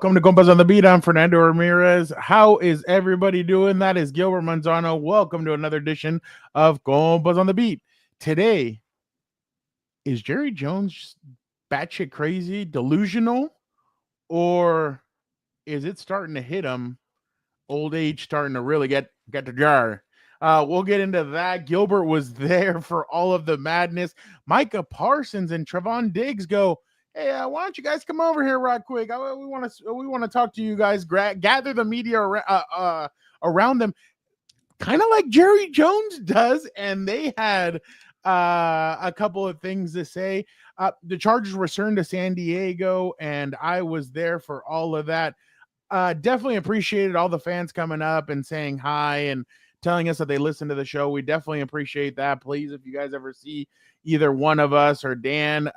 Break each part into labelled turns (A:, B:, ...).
A: Welcome to Compas on the Beat. I'm Fernando Ramirez. How is everybody doing? That is Gilbert Manzano. Welcome to another edition of Compas on the Beat. Today, is Jerry Jones batshit crazy, delusional, or is it starting to hit him? Old age starting to really get the jar. We'll get into that. Gilbert was there for all of the madness. Micah Parsons and Trevon Diggs go, hey, why don't you guys come over here right quick? We want to talk to you guys. Gather the media around them, kind of like Jerry Jones does, and they had a couple of things to say. The Chargers returned to San Diego, and I was there for all of that. Definitely appreciated all the fans coming up and saying hi and telling us that they listen to the show. We definitely appreciate that. Please, if you guys ever see either one of us or Dan,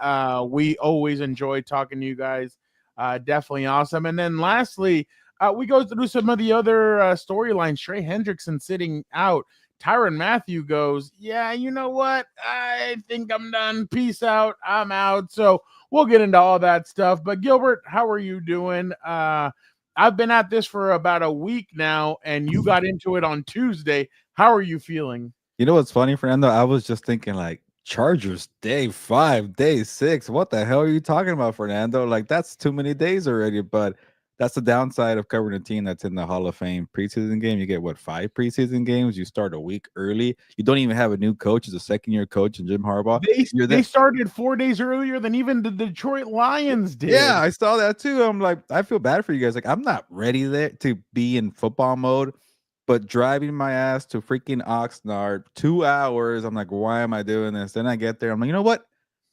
A: we always enjoy talking to you guys. Definitely awesome. And then lastly, we go through some of the other storylines. Trey Hendrickson sitting out. Tyrann Mathieu goes, yeah, you know what? I think I'm done. Peace out. I'm out. So we'll get into all that stuff. But Gilbert, how are you doing? I've been at this for about a week now, and you got into it on Tuesday. How are you feeling?
B: You know what's funny, Fernando? I was just thinking, like, Chargers day 5, day 6. What the hell are you talking about, Fernando? Like, that's too many days already. But that's the downside of covering a team that's in the Hall of Fame preseason game. You get 5 preseason games. You start a week early. You don't even have a new coach. It's a second-year coach in Jim Harbaugh.
A: They started 4 days earlier than even the Detroit Lions did.
B: Yeah, I saw that too. I'm like, I feel bad for you guys. Like, I'm not ready there to be in football mode. But driving my ass to freaking Oxnard, 2 hours, I'm like, why am I doing this? Then I get there, I'm like, you know what?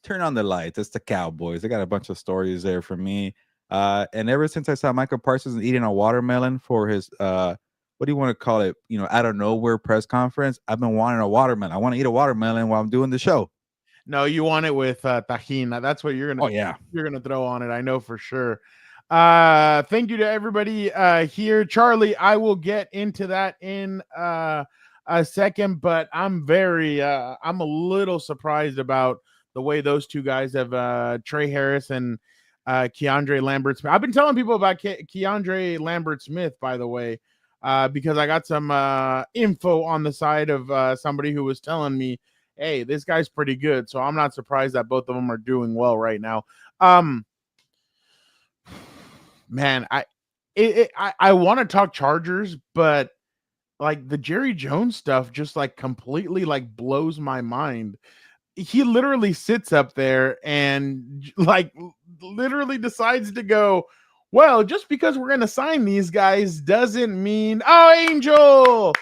B: Turn on the lights. It's the Cowboys. They got a bunch of stories there for me. And ever since I saw Micah Parsons eating a watermelon for his, what do you want to call it? Out of nowhere press conference, I've been wanting a watermelon. I want to eat a watermelon while I'm doing the show.
A: No, you want it with tahini. That's what you're gonna throw on it. I know for sure. Thank you to everybody here. Charlie, I will get into that in a second, but I'm I'm a little surprised about the way those two guys have Trey Harris and Keandre Lambert Smith. I've been telling people about Keandre Lambert Smith, by the way, because I got some info on the side of somebody who was telling me, hey, this guy's pretty good. So I'm not surprised that both of them are doing well right now. Man, I want to talk Chargers, but like the Jerry Jones stuff just like completely like blows my mind. He literally sits up there and like literally decides to go, well, just because we're going to sign these guys doesn't mean, oh, Angel,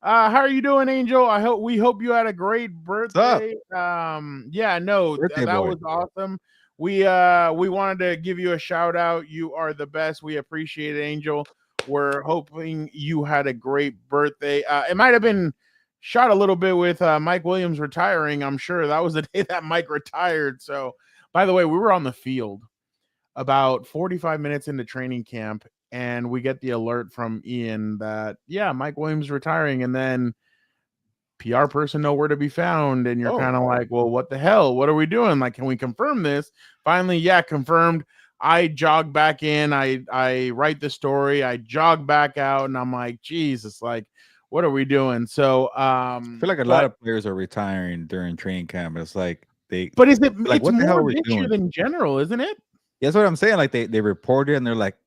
A: how are you doing, Angel? We hope you had a great birthday. Yeah, no,
B: Birthday
A: that
B: boy.
A: was awesome. We wanted to give you a shout out. You are the best. We appreciate it, Angel. We're hoping you had a great birthday. It might have been shot a little bit with Mike Williams retiring. I'm sure that was the day that Mike retired. So, by the way, we were on the field about 45 minutes into training camp, and we get the alert from Ian that, yeah, Mike Williams retiring, and then PR person nowhere to be found, and you're kind of like, well, what the hell? What are we doing? Like, can we confirm this? Finally, yeah, confirmed. I jog back in. I write the story. I jog back out, and I'm like, Jesus, like, what are we doing? So,
B: I feel like a lot of players are retiring during training camp. It's like
A: but
B: like,
A: it's
B: what the hell
A: more
B: are we
A: this year
B: doing?
A: than general, isn't it?
B: Yeah, that's what I'm saying. Like they reported and they're like,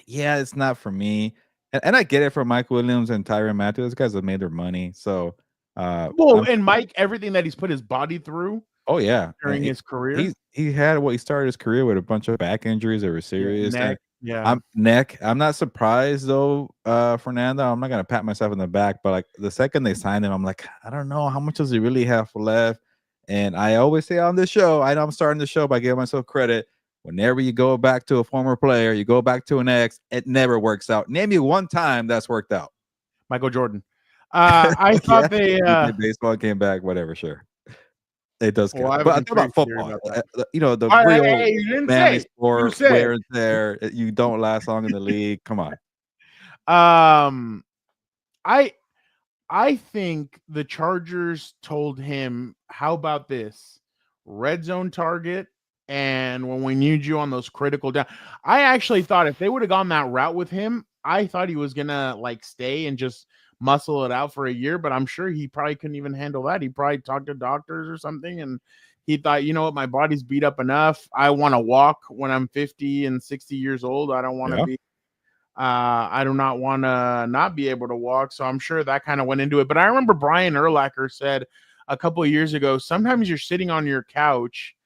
B: yeah, it's not for me. And I get it from Mike Williams and Tyrann Mathieu. Those guys have made their money. So
A: Well, and Mike, everything that he's put his body through
B: yeah.
A: during his career.
B: He had he started his career with a bunch of back injuries that were serious.
A: Neck, yeah.
B: I'm not surprised though, Fernando. I'm not gonna pat myself in the back, but like the second they signed him, I'm like, I don't know how much does he really have left. And I always say on this show, I know I'm starting the show by giving myself credit. Whenever you go back to a former player, you go back to an ex, it never works out. Name me one time that's worked out.
A: Michael Jordan. I thought they
B: baseball came back, whatever, sure. It does count.
A: Well,
B: But I'm talking about football. The real manly sport, wear and tear. You don't last long in the league. Come on.
A: I think the Chargers told him, how about this? Red zone target And when we need you on those critical down, I actually thought if they would have gone that route with him, I thought he was gonna like stay and just muscle it out for a year. But I'm sure he probably couldn't even handle that. He probably talked to doctors or something, and he thought, you know what, my body's beat up enough. I want to walk when I'm 50 and 60 years old. I don't want to
B: Yeah.
A: be. I do not want to not be able to walk. So I'm sure that kind of went into it. But I remember Brian Urlacher said a couple of years ago, sometimes you're sitting on your couch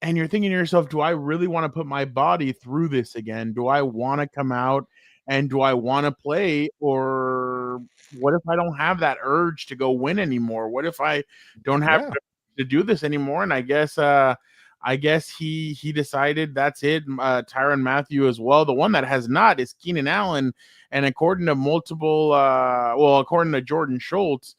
A: and you're thinking to yourself, do I really want to put my body through this again? Do I want to come out and do I want to play? Or what if I don't have that urge to go win anymore? What if I don't have
B: Yeah.
A: to do this anymore? And I guess he decided that's it. Tyrann Mathieu as well. The one that has not is Keenan Allen. And according to according to Jordan Schultz,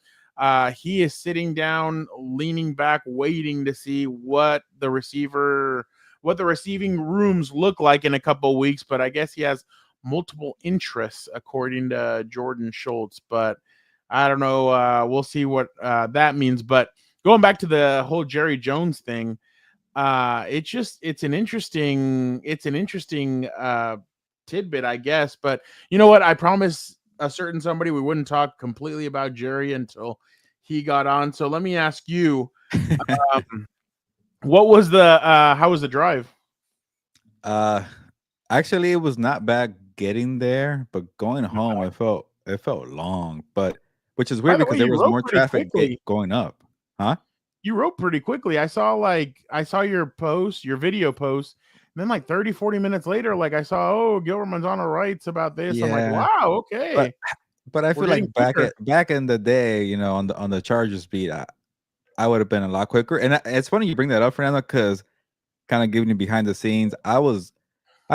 A: he is sitting down, leaning back, waiting to see what the receiving rooms look like in a couple of weeks. But I guess he has multiple interests, according to Jordan Schultz. But I don't know. We'll see what that means. But going back to the whole Jerry Jones thing, it's an interesting tidbit, I guess. But you know what? I promise a certain somebody we wouldn't talk completely about Jerry until he got on. So let me ask you, what was the how was the drive?
B: Actually, it was not bad getting there, but going home, it felt long. But which is
A: By
B: weird
A: the way,
B: because there
A: you
B: was
A: wrote
B: more
A: pretty
B: traffic
A: quickly.
B: going up, huh?
A: You wrote pretty quickly. I saw your post, your video post, and then like 30, 40 minutes later, like I saw, oh, Gilbert Manzano writes about this. I'm like,
B: Yeah,
A: wow,
B: but
A: okay.
B: but I
A: We're
B: feel
A: getting
B: like
A: quicker.
B: back in the day, on the Chargers beat, I would have been a lot quicker. And it's funny you bring that up, Fernando, because kind of giving you behind the scenes, I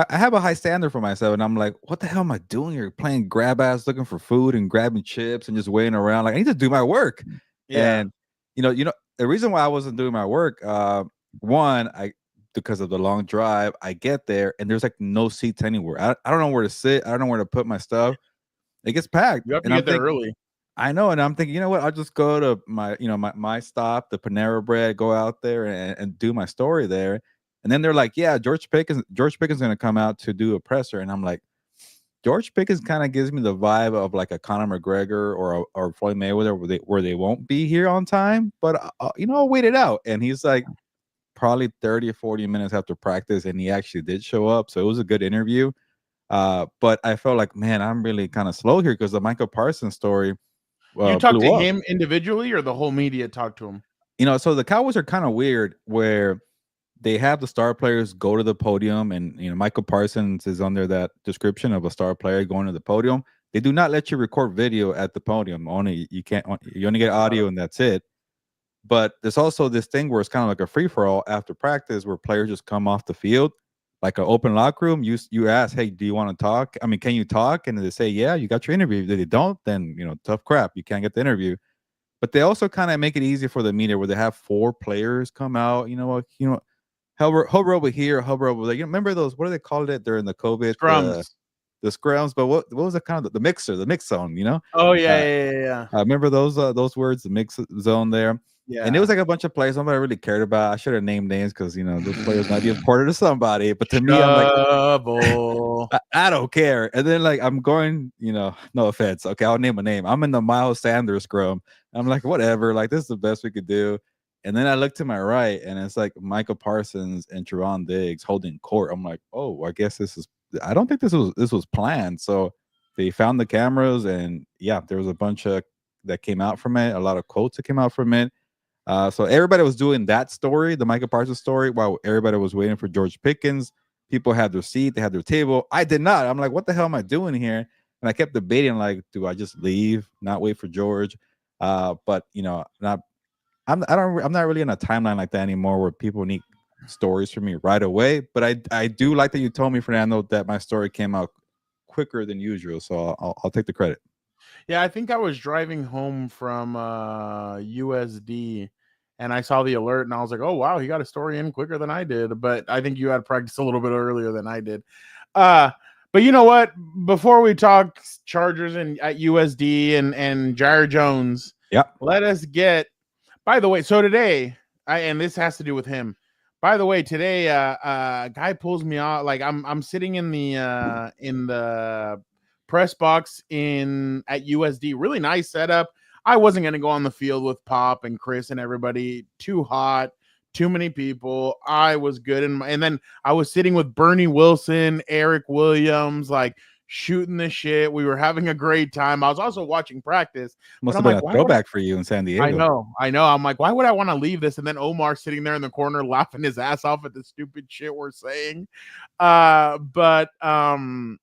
B: have a high standard for myself, and I'm like, what the hell am I doing here? Playing grab ass, looking for food and grabbing chips and just waiting around. Like I need to do my work.
A: Yeah.
B: And the reason why I wasn't doing my work, one, I because of the long drive, I get there and there's like no seats anywhere. I don't know where to sit. I don't know where to put my stuff. It gets packed,
A: You have to
B: and I'm
A: get there
B: thinking,
A: early.
B: I know, and I'm thinking, you know what? I'll just go to my stop, the Panera Bread, go out there and do my story there. And then they're like, yeah, George Pickens gonna come out to do a presser, and I'm like, George Pickens kind of gives me the vibe of like a Conor McGregor or Floyd Mayweather, where they won't be here on time, but I'll wait it out. And he's like probably 30 or 40 minutes after practice, and he actually did show up, so it was a good interview. But I felt like, man, I'm really kind of slow here because the Micah Parsons story
A: You talked
B: blew
A: to
B: up.
A: him individually or the whole media talked to him?
B: So the Cowboys are kind of weird where they have the star players go to the podium, and Michael Parsons is under that description of a star player going to the podium. They do not let you record video at the podium. You only get audio, and that's it. But there's also this thing where it's kind of like a free for all after practice, where players just come off the field, like an open locker room. You ask, hey, do you want to talk? I mean, can you talk? And they say, yeah, you got your interview. If they don't, then tough crap. You can't get the interview. But they also kind of make it easy for the media, where they have 4 players come out. Hover over here, hover over there. You remember those? What do they call it during the COVID?
A: Scrums.
B: The scrums. But what was it kind of the mixer, the mix zone?
A: Oh yeah,
B: Uh,
A: yeah.
B: I remember those words, the mix zone there. And it was
A: Yeah.
B: like a bunch of players nobody really cared about. I should have named names because those players might be important to somebody. But to me, I'm like,
A: Trouble.
B: I don't care. And then like I'm going, no offense. Okay, I'll name a name. I'm in the Miles Sanders scrum. I'm like, whatever. Like this is the best we could do. And then I look to my right, and it's like Micah Parsons and Trevon Diggs holding court. I'm like, oh, I guess this is. I don't think this was planned. So they found the cameras, and yeah, there was a bunch of that came out from it. A lot of quotes that came out from it. So everybody was doing that story, the Micah Parsons story, while everybody was waiting for George Pickens. People had their seat, they had their table. I did not. I'm like, what the hell am I doing here? And I kept debating, like, do I just leave, not wait for George? But not. I'm not really in a timeline like that anymore, where people need stories from me right away. But I do like that you told me, Fernando, that my story came out quicker than usual. So I'll take the credit.
A: Yeah, I think I was driving home from USD and I saw the alert and I was like, oh wow, he got a story in quicker than I did. But I think you had practice a little bit earlier than I did. But you know what? Before we talk Chargers and at USD and Jair Jones,
B: Yeah.
A: let us get, by the way, so today, and this has to do with him, By the way, today guy pulls me out. Like I'm sitting in the press box at USD. Really nice setup. I wasn't gonna go on the field with Pop and Chris and everybody. Too hot, too many people. I was good, and then I was sitting with Bernie Wilson, Eric Williams, like shooting the shit. We were having a great time. I was also watching practice.
B: Must have been a throwback for you in San Diego.
A: I know. I'm like, why would I want to leave this? And then Omar sitting there in the corner laughing his ass off at the stupid shit we're saying. But a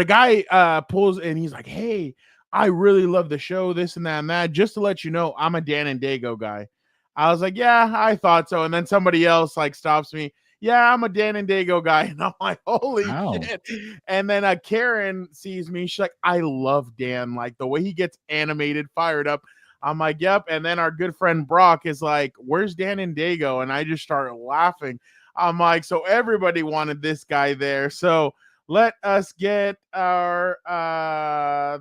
A: guy pulls and he's like, hey, I really love the show, this and that and that. Just to let you know, I'm a Dan and Dago guy. I was like, yeah, I thought so. And then somebody else like stops me. Yeah, I'm a Dan and Dago guy. And I'm like, holy shit. And then Karen sees me. She's like, I love Dan. Like the way he gets animated, fired up. I'm like, yep. And then our good friend Brock is like, where's Dan and Dago? And I just started laughing. I'm like, so everybody wanted this guy there. So let us get our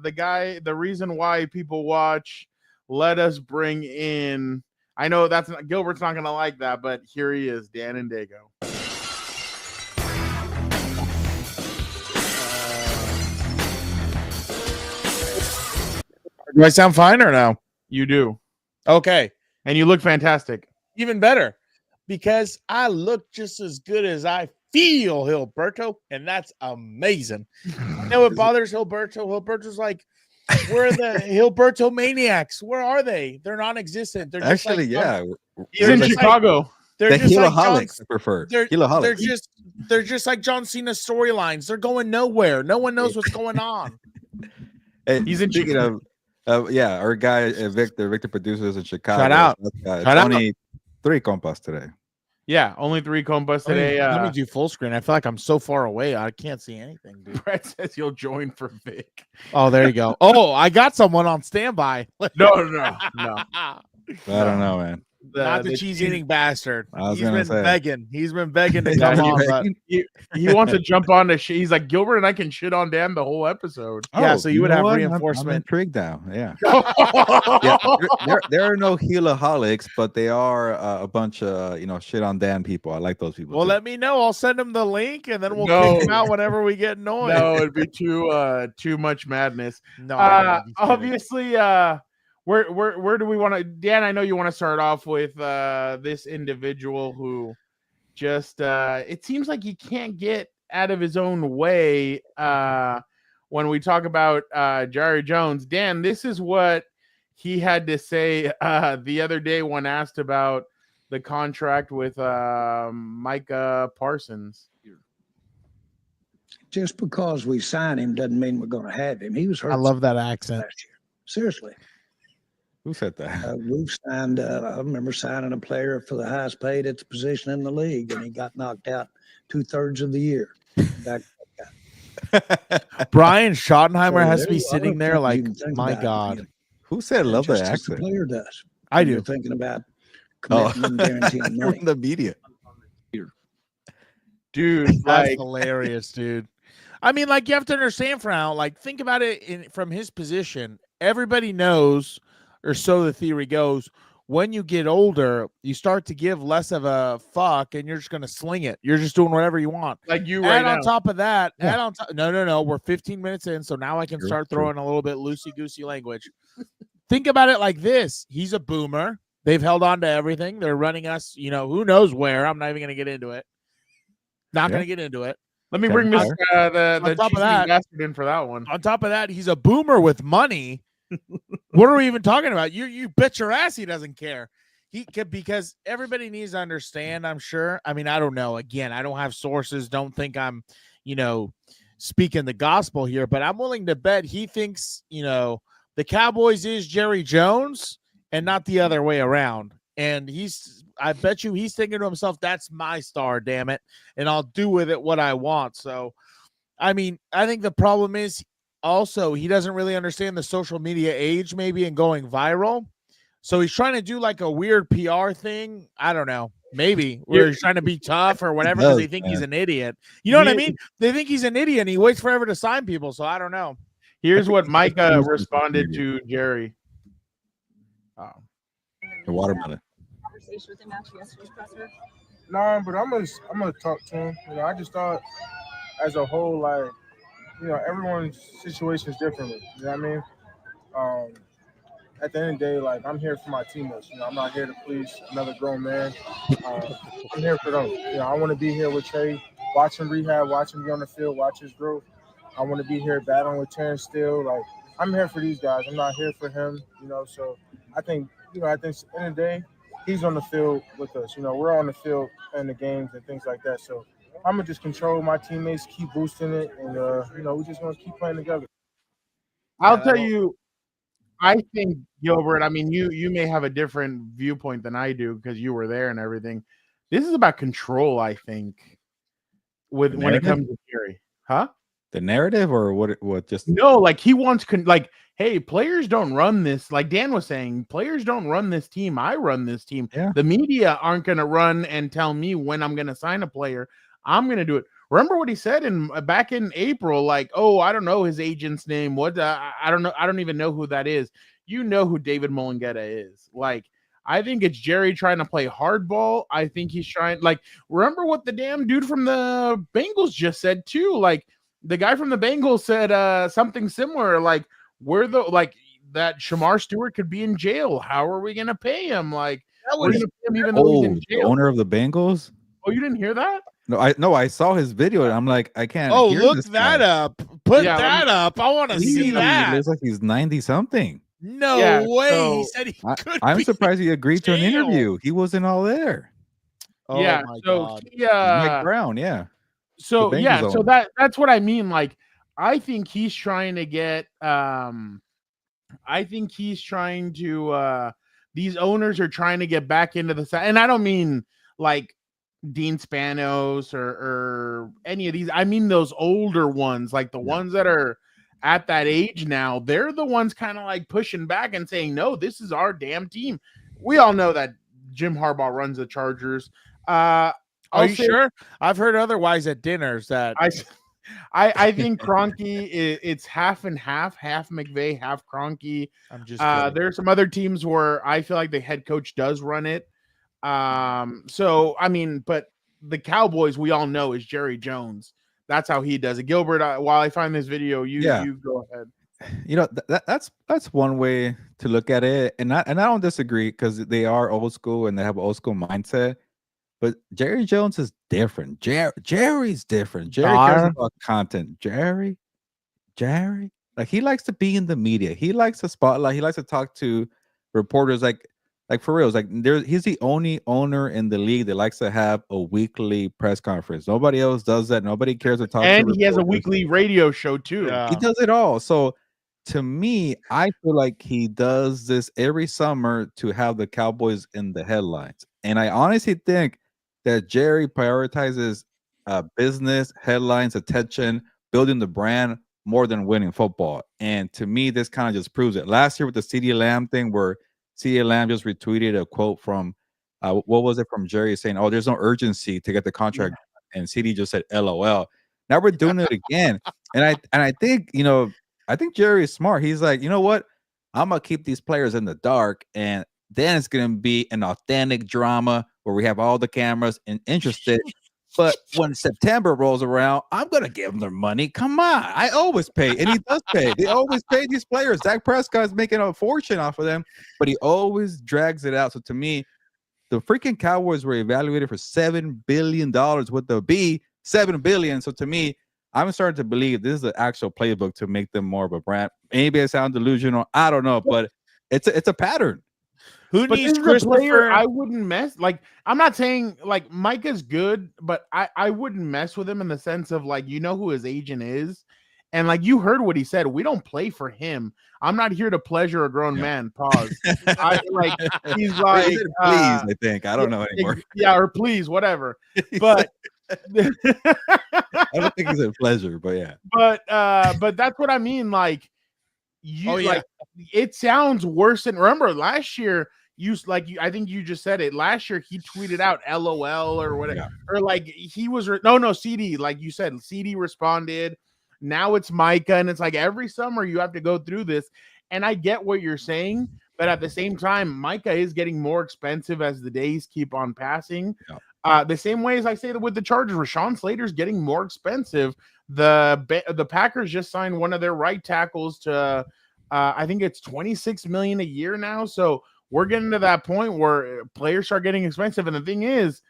A: the reason why people watch. Let us bring in. I know Gilbert's not gonna like that, but here he is, Dan and Dago.
C: Do I sound fine or no?
A: You do.
C: Okay.
A: And you look fantastic.
C: Even better. Because I look just as good as I feel, Gilberto, and that's amazing. I know it bothers Gilberto. Gilberto's like, where are the Gilberto maniacs? Where are they? They're non-existent. They're just
B: actually, yeah.
A: He's in Chicago.
B: Like, they're just Heloholics, I prefer.
C: They're just like John Cena storylines. They're going nowhere. No one knows what's going on.
B: Hey, he's in Chicago. Yeah, our guy Victor produces in Chicago.
C: Shout out.
B: Only 3 Compas today.
A: Yeah, only 3 Compas today.
C: Let me do full screen. I feel like I'm so far away. I can't see anything, dude.
A: Brett says you'll join for Vic.
C: Oh, there you go. Oh, I got someone on standby.
A: No.
B: I don't know, man.
C: Not the cheese-eating bastard.
B: He's been
C: begging. He's been begging to come on. But
A: he wants to jump on the shit. He's like, Gilbert and I can shit on Dan the whole episode.
C: Yeah, so you would have reinforcement.
B: I'm intrigued now. Yeah. There are no Heloholics, but they are a bunch of shit on Dan people. I like those people.
C: Well,
B: too.
C: let me know. I'll send them the link, and then we'll kick them out whenever we get annoyed.
A: No, it'd be too much madness.
C: No,
A: obviously. Where do we want to, Dan? I know you want to start off with this individual who just it seems like he can't get out of his own way when we talk about Jerry Jones. Dan, this is what he had to say the other day when asked about the contract with Micah Parsons.
D: Just because we sign him doesn't mean we're going to have him. He was hurt.
C: I love that accent.
D: Last year. Seriously.
B: Who said that?
D: We've signed. I remember signing a player for the highest paid at the position in the league, and he got knocked out 2/3 of the year.
C: Brian Schottenheimer has to be sitting there like, my God.
B: Who said love that accent?
D: The player does.
C: I do.
D: You're thinking about committing and guaranteeing money.
B: From the media.
A: Dude,
C: that's hilarious, dude. I mean, like, you have to understand for now, like, think about it from his position. Everybody knows, or so the theory goes, when you get older, you start to give less of a fuck, and you're just going to sling it. You're just doing whatever you want.
A: Like you right
C: and
A: now.
C: On top of that, no. We're 15 minutes in, so now I can start throwing a little bit loosey-goosey language. Think about it like this. He's a boomer. They've held on to everything. They're running us, who knows where. I'm not even going to get into it. Not going to get into it.
A: Let me bring this the top of that bastard in for that one.
C: On top of that, he's a boomer with money. What are we even talking about? You bet your ass he doesn't care. Because everybody needs to understand, I'm sure. I mean, I don't know. Again, I don't have sources. Don't think I'm, speaking the gospel here, but I'm willing to bet he thinks, the Cowboys is Jerry Jones and not the other way around. And I bet you he's thinking to himself, that's my star, damn it. And I'll do with it what I want. So, I mean, I think the problem is also he doesn't really understand the social media age maybe and going viral. So he's trying to do like a weird PR thing. I don't know. Maybe where he's trying to be tough or whatever because they think he's an idiot. You know what I mean? They think he's an idiot and he waits forever to sign people. So I don't know.
A: Here's what Micah responded to Jerry.
B: The watermelon.
E: Conversation with him after yesterday's presser. Nah, but I'm gonna talk to him. I just thought as a whole, like, everyone's situation is different. You know what I mean? Um, at the end of the day, like, I'm here for my teammates. I'm not here to please another grown man. Uh, I'm here for them. I want to be here with Trey, watch him rehab, watch him be on the field, watch his growth. I want to be here battling with Terrence still. Like, I'm here for these guys. I'm not here for him. So I think, at the end of the day, he's on the field with us. We're on the field in the games and things like that. So I'm gonna just control my teammates, keep boosting it, and we're just gonna keep playing together.
A: I'll tell you, I think, Gilbert, I mean, you may have a different viewpoint than I do because you were there and everything. This is about control, I think, when it comes to Jerry. Huh?
B: The narrative or what just
A: No, like he wants like, hey, players don't run this. Like Dan was saying, players don't run this team. I run this team.
B: Yeah.
A: The media aren't going to run and tell me when I'm going to sign a player. I'm going to do it. Remember what he said back in April, like, oh, I don't know his agent's name. What I don't know. I don't even know who that is. You know who David Mulugheta is. Like, I think it's Jerry trying to play hardball. I think he's trying, like, remember what the damn dude from the Bengals just said too. Like, the guy from the Bengals said something similar. Like, that Shamar Stewart could be in jail. How are we going to pay him? Like, we're going to pay him even though he's in
B: the
A: jail.
B: owner of the Bengals?
A: Oh, you didn't hear that?
B: No, I saw his video and I'm like, I can't.
C: Oh,
B: hear
C: look
B: this
C: that
B: guy.
C: up. Put that up. I want to see
B: He
C: that.
B: looks like he's 90 something.
C: No way. He said he could.
B: I'm
C: be
B: surprised he agreed to an
C: jail.
B: interview. He wasn't all there.
C: Oh
A: yeah.
C: my
A: So
C: God.
B: Mike Brown, yeah.
A: So
B: The
A: yeah,
B: Bengals
A: so
B: owner.
A: that's what I mean. Like, I think he's trying to get these owners are trying to get back into the side. And I don't mean like Dean Spanos or any of these. I mean those older ones, like the ones that are at that age now. They're the ones kind of like pushing back and saying, no, this is our damn team. We all know that Jim Harbaugh runs the Chargers.
C: Are you sure? I've heard otherwise at dinners that
A: I think Kroenke it's half and half McVay, half Kroenke.
C: I'm just kidding.
A: There's some other teams where I feel like the head coach does run it. So I mean, but the Cowboys we all know is Jerry Jones. That's how he does it. Gilbert, while I find this video, you go ahead.
B: That's one way to look at it, and I don't disagree because they are old school and they have an old school mindset. But Jerry Jones is different. Jerry's different. Jerry cares about content. Jerry, like he likes to be in the media. He likes the spotlight. He likes to talk to reporters. Like for real. Like he's the only owner in the league that likes to have a weekly press conference. Nobody else does that. Nobody cares to talk.
A: And
B: to
A: he has a weekly radio show too.
C: Yeah.
B: He does it all. So to me, I feel like he does this every summer to have the Cowboys in the headlines. And I honestly think that Jerry prioritizes business, headlines, attention, building the brand more than winning football. And to me, this kind of just proves it. Last year with the CeeDee Lamb thing, where CeeDee Lamb just retweeted a quote from, what was it from Jerry saying, oh, there's no urgency to get the contract. Yeah. And CeeDee just said, LOL. Now we're doing it again. And I think, I think Jerry is smart. He's like, you know what? I'm going to keep these players in the dark. And then it's going to be an authentic drama where we have all the cameras and interested. But when September rolls around, I'm going to give them their money. Come on. I always pay. And he does pay. They always pay these players. Dak Prescott's making a fortune off of them, but he always drags it out. So to me, the freaking Cowboys were evaluated for $7 billion with the B, $7 billion. So to me, I'm starting to believe this is the actual playbook to make them more of a brand. Maybe I sound delusional. I don't know, but it's a pattern.
C: Who
A: but
C: needs
A: Christopher? I wouldn't mess. Like, I'm not saying like Micah's good, but I wouldn't mess with him in the sense of like, you know who his agent is. And like you heard what he said, we don't play for him. I'm not here to pleasure a grown man. Pause. He's like,
B: please, I think. I don't know anymore.
A: Yeah, or please, whatever. But
B: I don't think he said pleasure, but yeah.
A: But that's what I mean. Like, it sounds worse than. Remember last year, I think you just said it. Last year he tweeted out LOL or whatever, or like he was no CD. Like you said, CD responded. Now it's Micah, and it's like every summer you have to go through this. And I get what you're saying, but at the same time, Micah is getting more expensive as the days keep on passing. The same way as I say that with the Chargers, Rashawn Slater's getting more expensive. The Packers just signed one of their right tackles to, I think it's $26 million a year now. So we're getting to that point where players start getting expensive. And the thing is,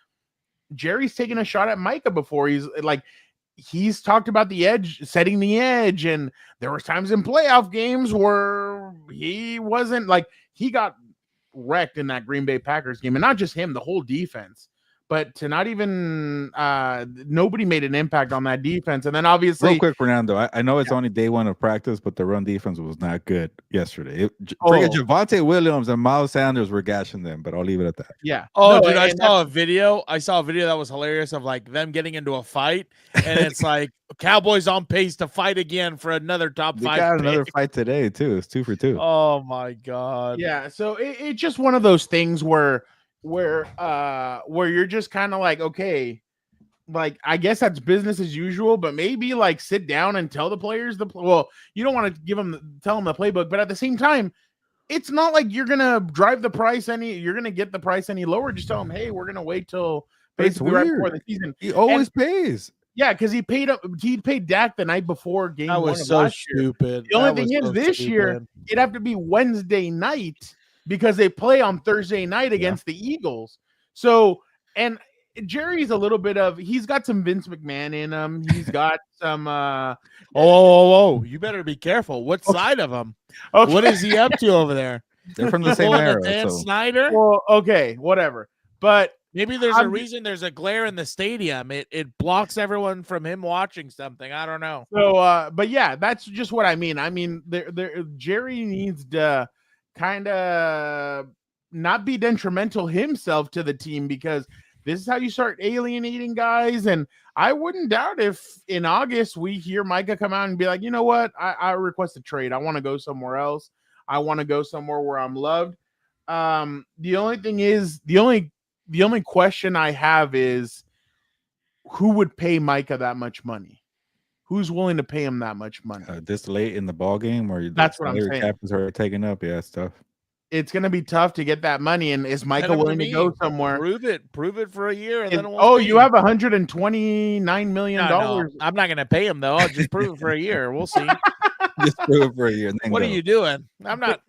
A: Jerry's taking a shot at Micah before. He's talked about the edge, setting the edge, and there was times in playoff games where he wasn't he got wrecked in that Green Bay Packers game, and not just him, the whole defense. But to not even nobody made an impact on that defense. And then obviously,
B: real quick, Fernando, I know it's only day one of practice, but the run defense was not good yesterday. Javonte Williams and Miles Sanders were gashing them, but I'll leave it at that.
A: Yeah.
C: Oh, dude, I saw a video that was hilarious of them getting into a fight, and it's like Cowboys on pace to fight again for another top 5.
B: They got another fight today too. It's 2 for 2.
C: Oh my god.
A: Yeah. So it's just one of those things where you're just kind of like, okay, I guess that's business as usual, but maybe sit down and tell the players you don't want to tell them the playbook, but at the same time, it's not like you're gonna drive the price you're gonna get the price any lower. Just tell them, hey, we're gonna wait till basically right before the season.
B: He always pays.
A: Yeah, because he paid Dak the night before game
C: that
A: one
C: was
A: of
C: so
A: last
C: stupid.
A: Year. The only thing is this year it'd have to be Wednesday night because they play on Thursday night against the Eagles. So, and Jerry's a little bit he's got some Vince McMahon in him. He's got some
C: you better be careful. What side of him? Okay. What is he up to over there?
B: They're from the same era.
C: Dan Snyder?
A: Well, okay, whatever. But
C: maybe there's a reason there's a glare in the stadium. It blocks everyone from him watching something. I don't know.
A: So but yeah, that's just what I mean. I mean, Jerry needs to kind of not be detrimental himself to the team, because this is how you start alienating guys. And I wouldn't doubt if in August we hear Micah come out and be like, you know what, I request a trade. I want to go somewhere else. I want to go somewhere where I'm loved. The only thing is, the only question I have is, who would pay Micah that much money? Who's willing to pay him that much money?
B: This late in the ball game, or
A: that's what I'm saying.
B: Cap is already taken up. Yeah, it's tough.
A: It's going to be tough to get that money. And is Micah willing to go somewhere?
C: Prove it for a year. And then
A: you have $129 million.
C: No, I'm not going to pay him though. I'll just prove it for a year. We'll see.
B: Just prove it for a year.
C: What are you doing? I'm not.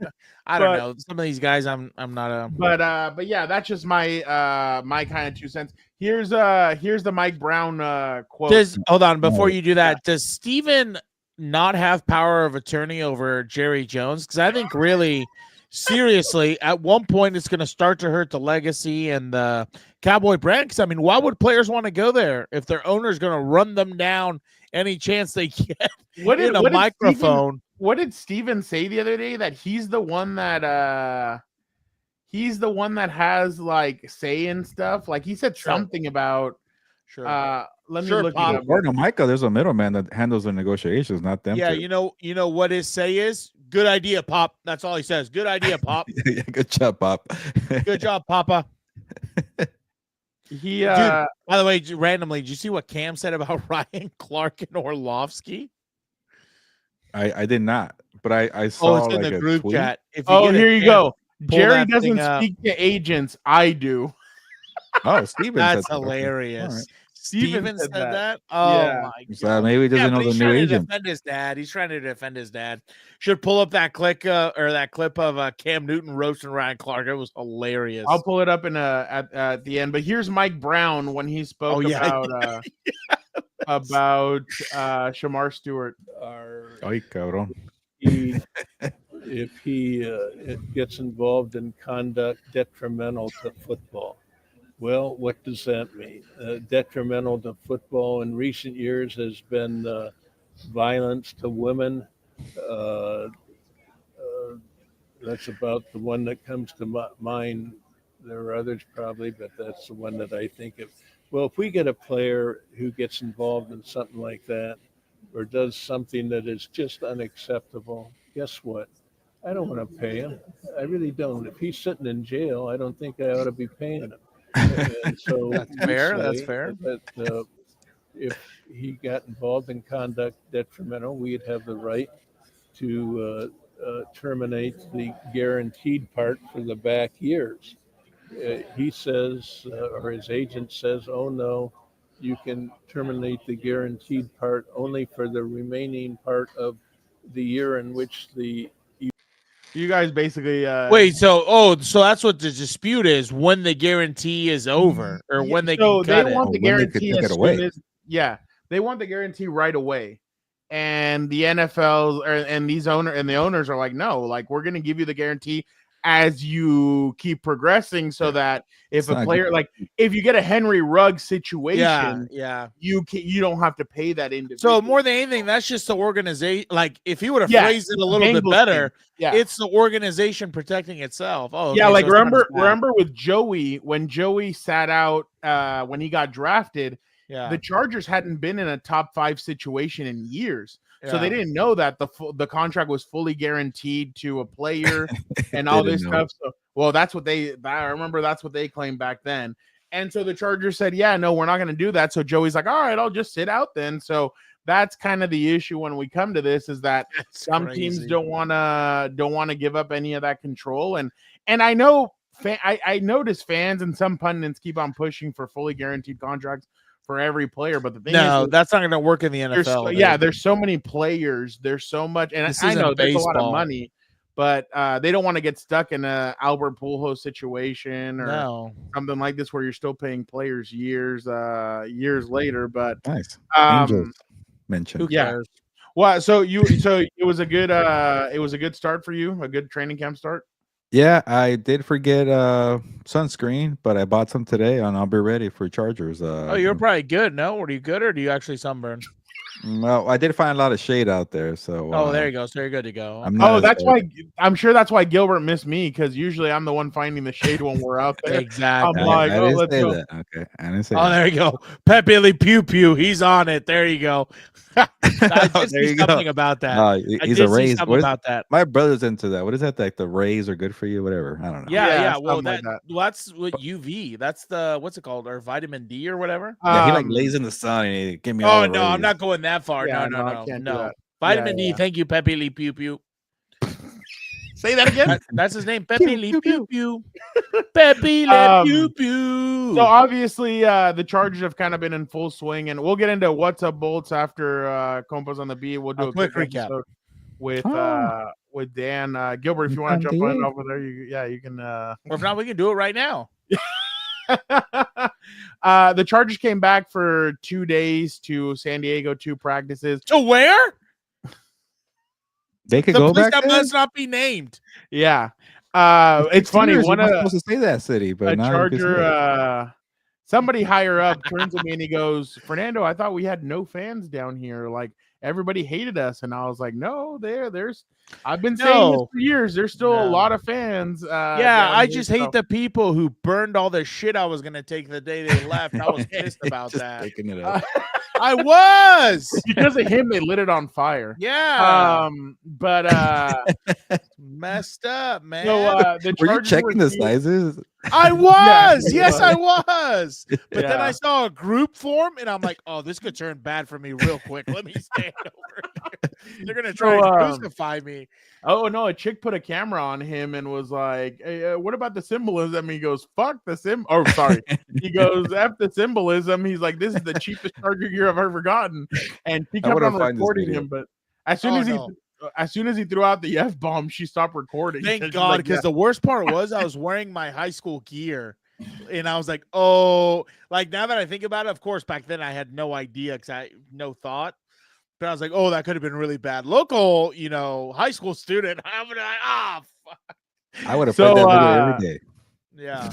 C: I don't know. Some of these guys, I'm not a.
A: But yeah, that's just my my kind of 2 cents. Here's the Mike Brown quote.
C: Hold on, before you do that, does Steven not have power of attorney over Jerry Jones? Because I think really, seriously, at one point it's going to start to hurt the legacy and the Cowboy brand. Because I mean, why would players want to go there if their owner's going to run them down any chance they get in a microphone?
A: What did Steven say the other day? That he's the one that has say and stuff. Like he said something about let me look
B: it up. No, Micah, there's a middleman that handles the negotiations, not them.
C: Yeah, you know what his say is? Good idea, Pop. That's all he says. Good idea, Pop.
B: Yeah, good job, Pop.
C: Good job, Papa.
A: Dude,
C: by the way, randomly, did you see what Cam said about Ryan Clark and Orlovsky?
B: I did not, but I saw
C: it's in the group
B: tweet.
C: Chat.
A: Here you go. Jerry doesn't speak to agents. I do.
B: Oh, Steven.
C: That's hilarious.
A: Right.
C: Steven said that. Oh
B: yeah.
C: my god!
B: So maybe he doesn't know the new agent.
C: He's trying to defend his dad. Should pull up that clip of Cam Newton roasting Ryan Clark. It was hilarious.
A: I'll pull it up at the end. But here's Mike Brown when he spoke about Shamar Stewart.
B: Ay, cabrón.
F: If he gets involved in conduct detrimental to football. Well, what does that mean? Detrimental to football in recent years has been violence to women. That's about the one that comes to mind. There are others probably, but that's the one that I think of. Well, if we get a player who gets involved in something like that or does something that is just unacceptable, guess what? I don't want to pay him. I really don't. If he's sitting in jail, I don't think I ought to be paying him. And so
C: that's fair. That's fair.
F: That if he got involved in conduct detrimental, we'd have the right to terminate the guaranteed part for the back years. he says, or his agent says, oh no, you can terminate the guaranteed part only for the remaining part of the year in which the
A: You guys basically
C: Wait, so that's what the dispute is, when the guarantee is over or when they
A: so
C: can cut
A: they
C: it.
A: want the
B: When they could
A: guarantee
B: take
A: as
B: it
A: soon
B: away.
A: as they want the guarantee right away. And the NFL and the owners are like, no, like we're gonna give you the guarantee as you keep progressing, so that if
B: It's
A: a
B: not
A: player
B: good.
A: like if you get a Henry Ruggs situation,
C: Yeah.
A: you don't have to pay that individual.
C: So more than anything, that's just the organization. Like if he would have
A: Yeah,
C: phrased it
A: it's
C: a
A: a
C: little bit
A: Bengals
C: better,
A: thing. Yeah.
C: it's the organization protecting itself. Oh,
A: Yeah,
C: okay,
A: like
C: so it's not as bad.
A: remember with Joey, when Joey sat out when he got drafted,
C: Yeah,
A: the Chargers hadn't been in a top 5 situation in years. So they
C: Yeah.
A: didn't know that the contract was fully guaranteed to a player and
B: They
A: all
B: didn't
A: this
B: know.
A: stuff. So, well, I remember that's what they claimed back then. And so the Chargers said, yeah, no, we're not going to do that. So Joey's like, all right, I'll just sit out then. So that's kind of the issue when we come to this, is that
C: That's
A: some teams
C: crazy.
A: don't want to give up any of that control. And I know I notice fans and some pundits keep on pushing for fully guaranteed contracts for every player, but the thing
C: No,
A: is,
C: that's not going to work in the
A: there's
C: NFL.
A: there's so many players, there's so much, and
C: This
A: I know
C: isn't
A: there's a lot of
C: baseball.
A: money, but they don't want to get stuck in a Albert Pujols situation or
C: No.
A: something like this where you're still paying players years later. But
B: Nice.
A: um,
B: Angels mentioned.
C: Who
A: Yeah.
C: cares?
A: well, so it was a good start for you, a good training camp start.
B: Yeah, I did forget sunscreen, but I bought some today, and I'll be ready for Chargers.
C: Oh, you're probably good. No, were you good, or do you actually sunburn?
B: Well, I did find a lot of shade out there, so
C: Oh, there you go. So you're good to go.
B: I'm not
A: Oh,
B: as
A: that's
B: bad.
A: why I'm sure that's why Gilbert missed me, because usually I'm the one finding the shade when we're out there.
C: Exactly.
A: I'm like,
B: I
A: oh,
B: didn't
A: let's
B: say
A: go.
B: that. Okay, I didn't say
C: Oh,
B: that.
C: there you go. Pepe Le Pew Pew. He's on it. There you go. I did
B: There
C: see
B: you go.
C: something about that.
B: Oh,
C: I
B: he's
C: did
B: a
C: see
B: raise.
C: something
B: What is,
C: about that.
B: my brother's into that. What is that? Like the rays are good for you, whatever. I don't know.
C: Yeah,
A: Yeah,
C: yeah. Well,
A: something like that.
C: well, that's what UV. That's the what's it called, or vitamin D or whatever.
B: Yeah, he like
A: Um,
B: lays in the sun and he give me all
C: Oh
B: the
C: no, I'm
B: rays.
C: not going that far.
A: Yeah,
C: no,
A: no, I
C: no,
A: can't do
C: no.
A: that.
C: Vitamin
A: Yeah,
C: D. Thank you, Pepe Le Pew Pew.
A: Say that again.
C: That's his name, Pepe Le
B: Pew,
C: Pew Pew. Pepe Le Pew Pew.
A: So obviously, the Chargers have kind of been in full swing, and we'll get into what's up bolts after Compas on the beat. We'll do
C: A
A: a
C: quick
A: quick
C: recap.
A: episode with
B: Oh.
A: Dan Gilbert. If you want to jump on
B: Indeed.
A: over there, you can.
C: Or if not, we can do it right now.
A: The Chargers came back for 2 days to San Diego, 2 practices.
C: To where?
B: They could
C: The
B: go
C: place
B: back
C: that
B: there?
C: must not be named.
A: Yeah, it's funny.
B: Years,
A: One
B: you're
A: of
B: not supposed to say that city, but
A: a
B: now you can say it.
A: Charger, somebody higher up turns to me and he goes, "Fernando, I thought we had no fans down here. Like everybody hated us." And I was like, "No, there's. I've been saying this
C: No.
A: for years. There's still a
C: No.
A: lot of fans."
C: Yeah,
A: down
C: I
A: here,
C: just
A: so-
C: hate the people who burned all the shit I was gonna take the day they left. I was pissed about
B: Just
C: that.
B: picking it up.
C: I was.
A: because of him. They lit it on fire.
C: Yeah.
A: But
C: Messed up, man.
A: so the
B: Were you
A: Chargers
B: checking the
A: here-
B: sizes?
C: I was.
A: Yeah,
C: Yes,
A: yeah.
C: I was. But then I
A: Yeah.
C: saw a group form and I'm like, oh, this could turn bad for me real quick. Let me stand over here. They're gonna try
A: So,
C: to crucify me.
A: Oh no! A chick put a camera on him and was like, hey, "What about the symbolism?" He goes, "Fuck the sim." Oh, sorry. He goes, "F the symbolism." He's like, "This is the cheapest Charger gear I've ever gotten." And he
B: I
A: kept
B: wanna
A: on
B: find this
A: recording
B: video.
A: him, but as soon
C: Oh,
A: as he
C: no.
A: as soon as he threw out the F bomb, she stopped recording.
C: Thank
A: She's
C: God,
A: like,
C: because
A: "Yeah."
C: the worst part was I was wearing my high school gear. And I was like, oh, like now that I think about it, of course, back then I had no idea because I no thought. But I was like, oh, that could have been really bad. Local, high school student. I'm gonna fuck.
B: I would have
A: So,
B: played that video every day.
C: Yeah.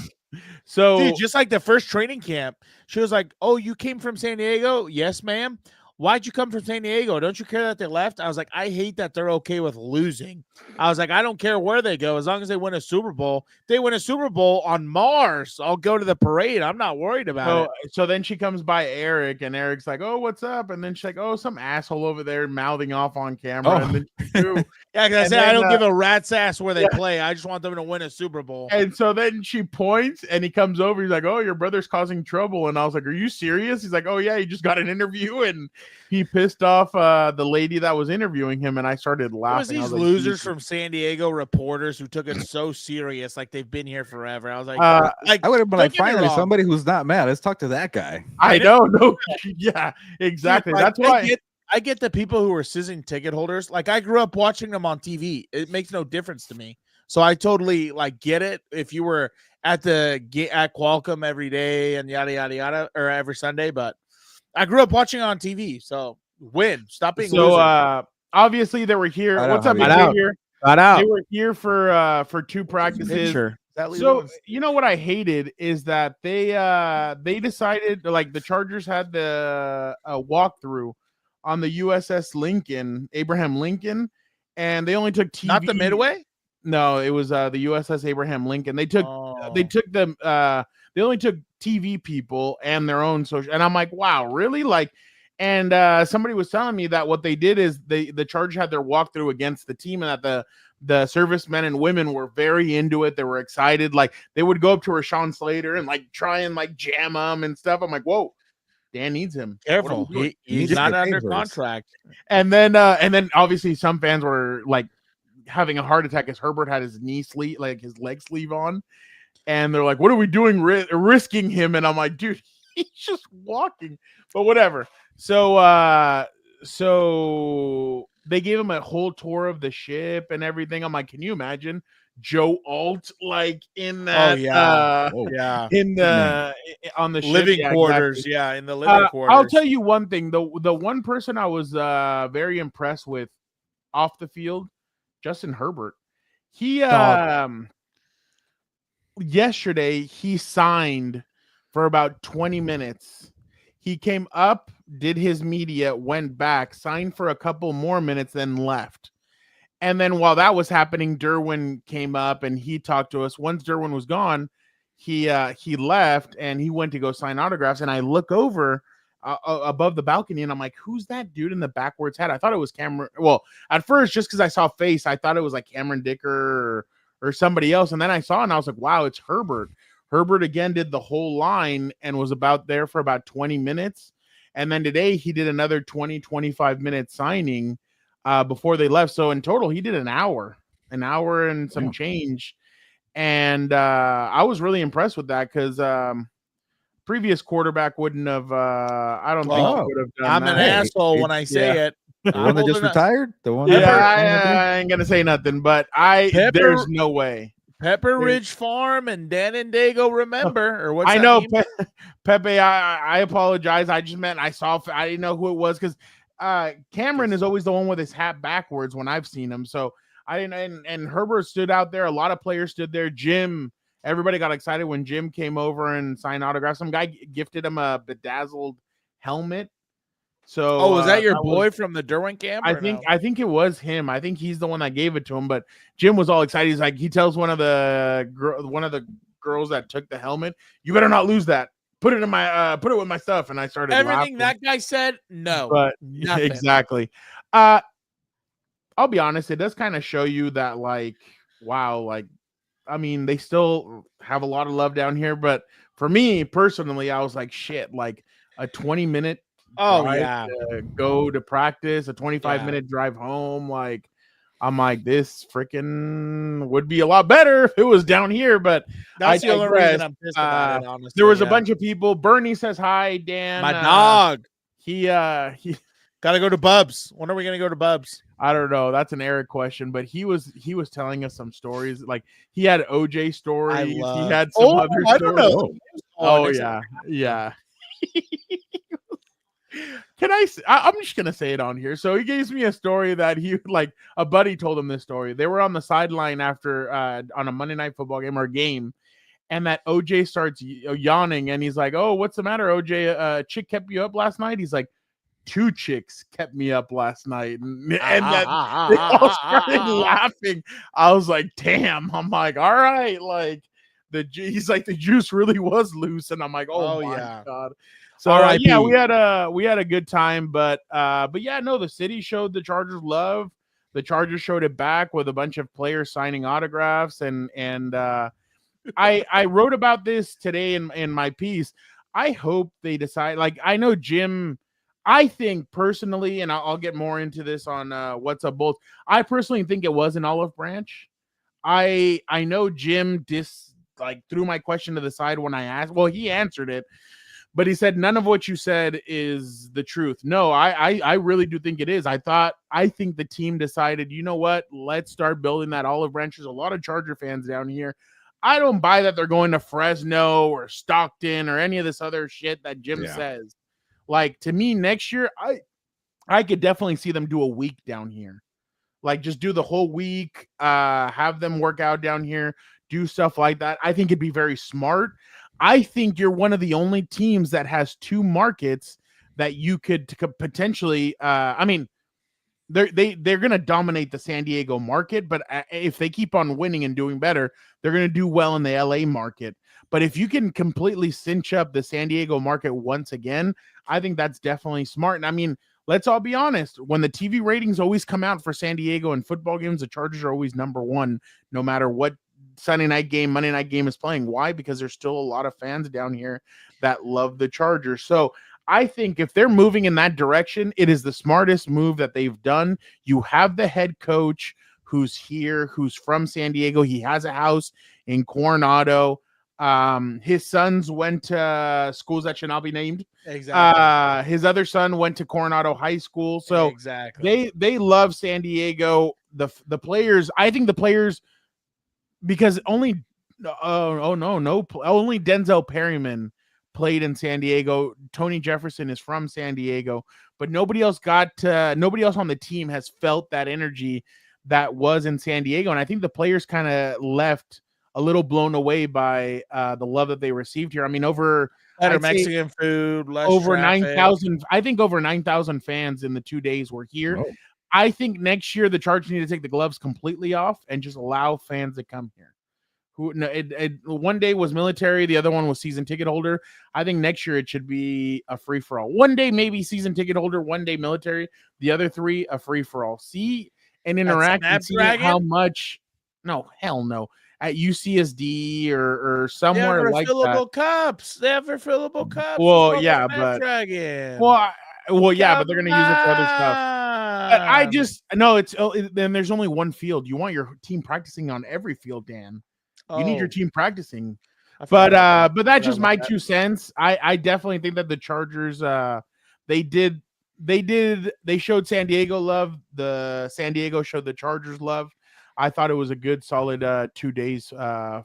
A: So
C: Dude, just like the first training camp, she was like, oh, you came from San Diego? Yes, ma'am. Why'd you come from San Diego? Don't you care that they left? I was like, I hate that they're okay with losing. I was like, I don't care where they go as long as they win a Super Bowl. If they win a Super Bowl on Mars, I'll go to the parade. I'm not worried about it.
A: So then she comes by Eric, and Eric's like, "Oh, what's up?" And then she's like, "Oh, some asshole over there mouthing off on camera."
B: Oh.
A: And then she threw,
C: Yeah, because I
A: and
C: said I
A: then,
C: don't give a rat's ass where they play. I just want them to win a Super Bowl.
A: and so then she points, and he comes over. He's like, "Oh, your brother's causing trouble." And I was like, "Are you serious?" He's like, "Oh yeah, he just got an interview, and he pissed off the lady that was interviewing him, and I started
C: It was
A: laughing. I
C: these
A: was like,
C: losers
A: Jesus.
C: from San Diego reporters who took it so serious, like they've been here forever. I was like,
B: I would have been
C: don't
B: like,
C: get me
B: finally,
C: wrong.
B: somebody who's not mad. Let's talk to that guy.
A: I know, no, yeah, exactly.
C: Dude, like,
A: That's why.
C: I get the people who are season ticket holders. Like I grew up watching them on TV. It makes no difference to me. So I totally like get it. If you were at Qualcomm every day and yada yada yada, or every Sunday, but I grew up watching it on TV. So win. Stop being
A: So
C: losers.
A: obviously they were here.
B: Shout
A: What's
B: out,
A: up,
B: Javier.
A: Xavier?
C: Got out.
A: They were here for 2 practices.
C: Picture.
A: So you know what I hated is that they decided, like, the Chargers had the walkthrough on the USS Lincoln, Abraham Lincoln, and they only took TV.
C: Not the Midway?
A: No, it was the USS Abraham Lincoln. They took them. They only took TV people and their own social. And I'm like, wow, really? Like, and somebody was telling me that what they did is the Chargers had their walkthrough against the team, and that the servicemen and women were very into it. They were excited. Like they would go up to Rashawn Slater and like try and like jam him and stuff. I'm like, whoa, Dan needs him.
C: Careful. He's
B: just
C: not
B: get
C: under
B: favors.
C: contract.
A: And then obviously some fans were like having a heart attack as Herbert had his his leg sleeve on, and they're like, "What are we doing, risking him?" And I'm like, "Dude, he's just walking." But whatever. So they gave him a whole tour of the ship and everything. I'm like, can you imagine Joe Alt like in that?
C: Yeah.
A: In the on the
C: Living
A: ship?
C: quarters.
A: Exactly.
C: Yeah, in the living quarters.
A: I'll tell you one thing. The one person I was very impressed with off the field, Justin Herbert. He yesterday he signed for about 20 minutes. He came up, did his media, went back, signed for a couple more minutes, then left. And then while that was happening, Derwin came up and he talked to us. Once Derwin was gone, he left and he went to go sign autographs. And I look over above the balcony and I'm like, who's that dude in the backwards hat? I thought it was Cameron. Well, at first, just because I saw face, I thought it was like Cameron Dicker or somebody else. And then I saw it and I was like, wow, it's Herbert. Herbert again did the whole line and was about there for about 20 minutes. And then today he did another 25 minute signing before they left. So in total, he did an hour and some change. And I was really impressed with that because previous quarterback wouldn't have, I don't think he would have done
C: I'm
A: that.
C: an asshole when I say it.
B: The one that just retired? The one
A: Yeah,
B: that
A: I ain't going to say nothing, but there's no way.
C: Pepper Ridge Farm and Dan and Dago remember, or what's
A: I
C: that
A: know,
C: mean?
A: Pepe. I apologize. I just meant I didn't know who it was because Cameron is always the one with his hat backwards when I've seen him. So I didn't. And Herbert stood out there. A lot of players stood there. Jim. Everybody got excited when Jim came over and signed autographs. Some guy gifted him a bedazzled helmet. So,
C: was that your boy from the Derwin camp?
A: I think it was him. I think he's the one that gave it to him. But Jim was all excited. He's like, he tells one of the girls that took the helmet, "You better not lose that. Put it in my put it with my stuff." And I started
C: everything
A: laughing.
C: that guy said. No,
A: But
C: nothing.
A: exactly. I'll be honest. It does kind of show you that, like, wow, like, I mean, they still have a lot of love down here. But for me personally, I was like, shit, like a 20-minute. Go to practice, a 25-minute drive home. Like, I'm like, this freaking would be a lot better if it was down here, but
C: that's the only reason I'm pissed about it, honestly.
A: There was a bunch of people. Bernie says hi, Dan.
C: My dog.
A: He
C: gotta go to Bubs. When are we gonna go to Bubs?
A: I don't know. That's an Eric question, but he was telling us some stories. Like he had OJ stories. He had some other stories.
C: I don't know.
A: Oh yeah. I'm just gonna say it on here. So he gives me a story that he like a buddy told him this story. They were on the sideline after on a Monday Night Football game or game, and that OJ starts yawning, and he's like, "Oh, what's the matter, OJ? A chick kept you up last night?" He's like, 2 chicks kept me up last night, and then they all started laughing. I was like, "Damn!" I'm like, "All right," like he's like, the juice really was loose, and I'm like, "Oh my god." So yeah, we had a good time, but yeah, no, the city showed the Chargers love. The Chargers showed it back with a bunch of players signing autographs, and I wrote about this today in my piece. I hope they decide. Like, I know Jim. I think personally, and I'll get more into this on What's Up Bulls. I personally think it was an olive branch. I know Jim threw my question to the side when I asked. Well, he answered it, but he said none of what you said is the truth. No, I really do think it is. I think the team decided, you know what? Let's start building that olive branch. There's a lot of Charger fans down here. I don't buy that they're going to Fresno or Stockton or any of this other shit that Jim says. Like, to me, next year, I could definitely see them do a week down here. Like, just do the whole week, have them work out down here, do stuff like that. I think it'd be very smart. I think you're one of the only teams that has 2 markets that you could potentially. I mean, they're going to dominate the San Diego market, but if they keep on winning and doing better, they're going to do well in the LA market. But if you can completely cinch up the San Diego market once again, I think that's definitely smart. And I mean, let's all be honest. When the TV ratings always come out for San Diego and football games, the Chargers are always number 1, no matter what Sunday night game, Monday night game is playing. Why? Because there's still a lot of fans down here that love the Chargers. So I think if they're moving in that direction, it is the smartest move that they've done. You have the head coach who's here, who's from San Diego. He has a house in Coronado. His sons went to schools that should not be named.
C: Exactly.
A: His other son went to Coronado High School. So
C: exactly,
A: they love San Diego. The players, I think the players, because only only Denzel Perryman played in San Diego. Tony Jefferson is from San Diego, but nobody else on the team has felt that energy that was in San Diego. And I think the players kind of left a little blown away by the love that they received here. I mean, over
C: Mexican food, less
A: over
C: traffic.
A: 9,000. I think over 9,000 fans in the 2 days were here.
B: Oh.
A: I think next year the Chargers need to take the gloves completely off and just allow fans to come here. One day was military, the other one was season ticket holder. I think next year it should be a free for all. One day maybe season ticket holder, one day military, the other 3 a free for all. See and interact and see how much. No, hell no. At UCSD or somewhere like
C: refillable
A: that.
C: Cups. They have refillable cups.
A: Well, yeah, but
C: Dragon.
A: Well, yeah, but they're gonna use it for other stuff. But I just then there's only one field. You want your team practicing on every field, Dan. You need your team practicing. But that's just my 2 cents. I definitely think that the Chargers they showed San Diego love. The San Diego showed the Chargers love. I thought it was a good solid 2 days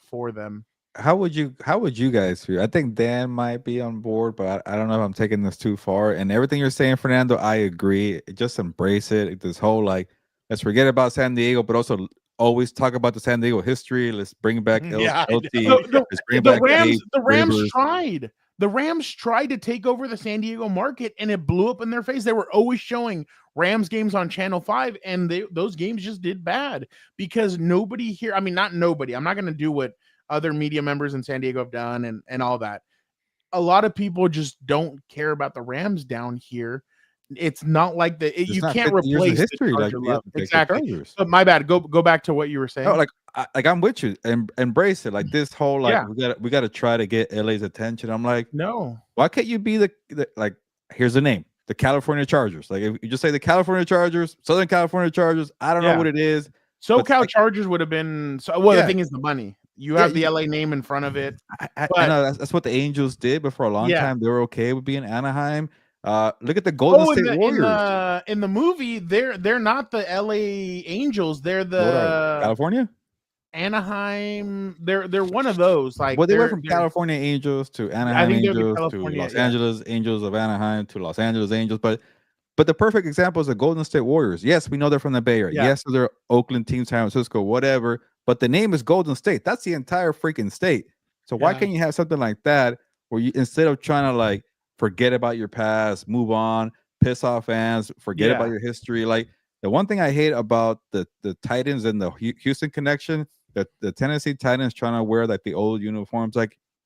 A: for them.
B: How would you guys feel? I think Dan might be on board, but I don't know if I'm taking this too far. And everything you're saying, Fernando, I agree. Just embrace it. This whole let's forget about San Diego, but also always talk about the San Diego history. Let's bring back LT. Let's bring back
A: the Rams tried. The Rams tried to take over the San Diego market, and it blew up in their face. They were always showing Rams games on Channel 5, and those games just did bad because nobody here. I mean, not nobody. I'm not going to do what other media members in San Diego have done and all that. A lot of people just don't care about the Rams down here. It's not like you can't replace the history. Exactly. But my bad. Go back to what you were saying.
B: No, I'm with you and embrace it. Like this whole we got to try to get LA's attention. I'm like,
A: no.
B: Why can't you be the here's the name, the California Chargers? Like if you just say the California Chargers, Southern California Chargers. I don't know what it is.
A: SoCal Chargers would have been. The thing is the money. You have the LA name in front of it.
B: I know that's what the Angels did, but for a long time they were okay with being Anaheim. Look at the Golden State Warriors.
A: In the movie, they're not the LA Angels. They're the
B: California
A: Anaheim. They're one of those. Like,
B: they went from California Angels to Anaheim Angels to Los Angeles Angels of Anaheim to Los Angeles Angels. But the perfect example is the Golden State Warriors. Yes, we know they're from the Bay Area. Yes, they're Oakland team, San Francisco, whatever. But the name is Golden State. That's the entire freaking state. So why can't you have something like that where you, instead of trying to forget about your past, move on, piss off fans, forget about your history. Like the one thing I hate about the Titans and the Houston connection, the Tennessee Titans trying to wear the old uniforms,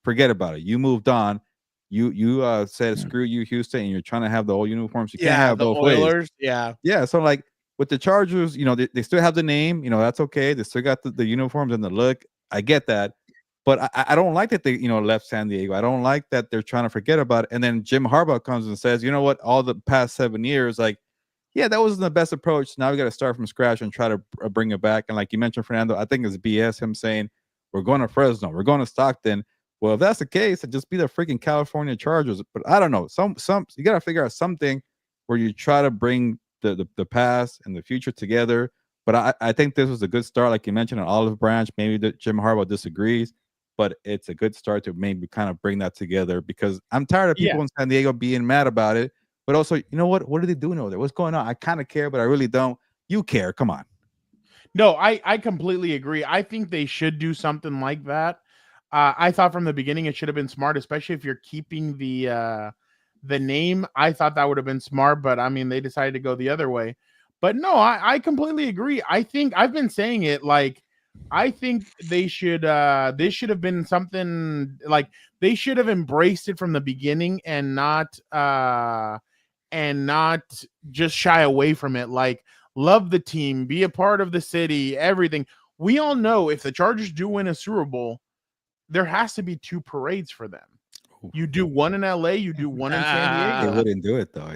B: forget about it. You moved on. You said screw you, Houston, and you're trying to have the old uniforms. You can't have both ways. Yeah. So with the Chargers, they still have the name. That's okay. They still got the uniforms and the look. I get that. But I don't like that they, left San Diego. I don't like that they're trying to forget about it. And then Jim Harbaugh comes and says, you know what? All the past 7 years, like, yeah, that wasn't the best approach. Now we got to start from scratch and try to bring it back. And like you mentioned, Fernando, I think it's BS him saying, we're going to Fresno, we're going to Stockton. Well, if that's the case, then just be the freaking California Chargers. But I don't know. Some you got to figure out something where you try to bring the past and the future together. But I think this was a good start. Like you mentioned, an olive branch. Maybe Jim Harbaugh disagrees, but it's a good start to maybe kind of bring that together, because I'm tired of people in San Diego being mad about it. But also, you know what? What are they doing over there? What's going on? I kind of care, but I really don't. You care. Come on.
A: No, I completely agree. I think they should do something like that. I thought from the beginning it should have been smart, especially if you're keeping the name. I thought that would have been smart, but I mean, they decided to go the other way. But no, I completely agree. I think I've been saying it, like, I think they should this should have been something like they should have embraced it from the beginning and not just shy away from it. Like, love the team, be a part of the city, everything. We all know if the Chargers do win a Super Bowl, there has to be 2 parades for them. You do one in LA, you do one in San Diego.
B: They wouldn't do it though,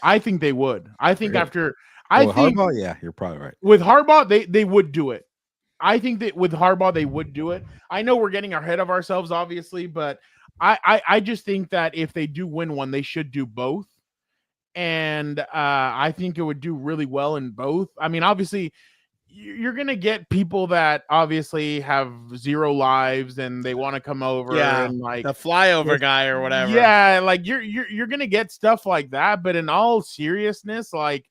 A: I think they would. I think
B: Really?
A: I think
B: Harbaugh, yeah, you're probably right.
A: with Harbaugh, they would do it. I think that with Harbaugh, they would do it. I know we're getting ahead of ourselves, obviously, but I just think that if they do win one, they should do both. And I think it would do really well in both. I mean, obviously, you're going to get people that obviously have 0 lives and they want to come over and like
C: the flyover guy or whatever.
A: Yeah, like you're going to get stuff like that, but in all seriousness, like,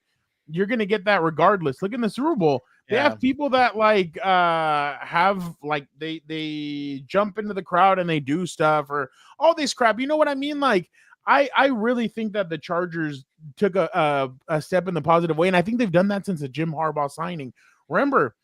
A: you're going to get that regardless. Look in the Super Bowl. They have people that like have like they jump into the crowd and they do stuff or all this crap. You know what I mean? Like, I really think that the Chargers took a step in the positive way, and I think they've done that since the Jim Harbaugh signing. Remember,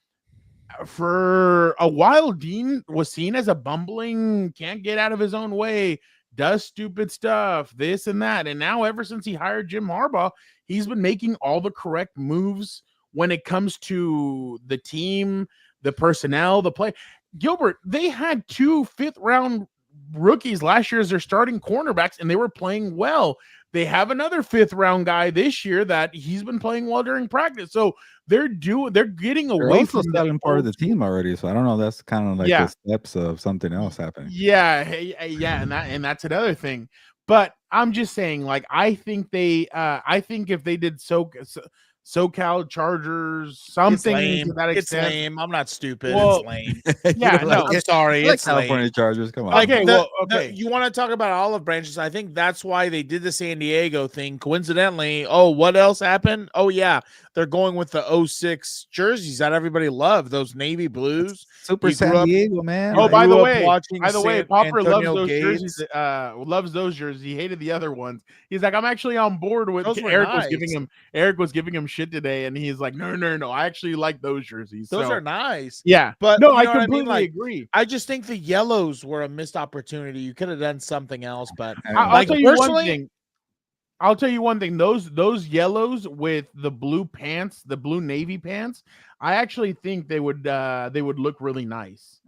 A: for a while, Dean was seen as a bumbling, can't get out of his own way, does stupid stuff, this and that. And now, ever since he hired Jim Harbaugh, he's been making all the correct moves when it comes to the team, the personnel, the play. Gilbert, they had 2 fifth-round rookies last year as their starting cornerbacks, and they were playing well. They have another 5th-round guy this year that he's been playing well during practice. So they're getting away from
B: that part of the team already. So I don't know. That's kind of like the steps of something else happening.
A: Yeah, and that's another thing. But I'm just saying, like, I think if they did SoCal Chargers, something to that extent.
C: It's lame. I'm not stupid.
A: Well,
C: it's lame.
A: Yeah, no,
C: I'm sorry.
B: Like
C: It's
B: California
C: lame.
B: Chargers. Come on.
A: Okay,
C: you want to talk about olive branches? I think that's why they did the San Diego thing. Coincidentally, what else happened? Oh yeah, they're going with the 06 jerseys that everybody loved. Those navy blues.
B: Super San Diego, man.
A: Oh, by the way, Popper loves
C: Antonio
A: those
C: Gates.
A: jerseys. Loves those jerseys. He hated the other ones. He's like, I'm actually on board with. Eric was giving him shit today, and he's like, no. I actually like those jerseys.
C: Those are nice.
A: Yeah,
C: but
A: no, I completely agree.
C: I just think the yellows were a missed opportunity. You could have done something else, but
A: I'll tell you one thing. I'll tell you one thing. Those yellows with the blue pants, the blue navy pants, I actually think they would look really nice.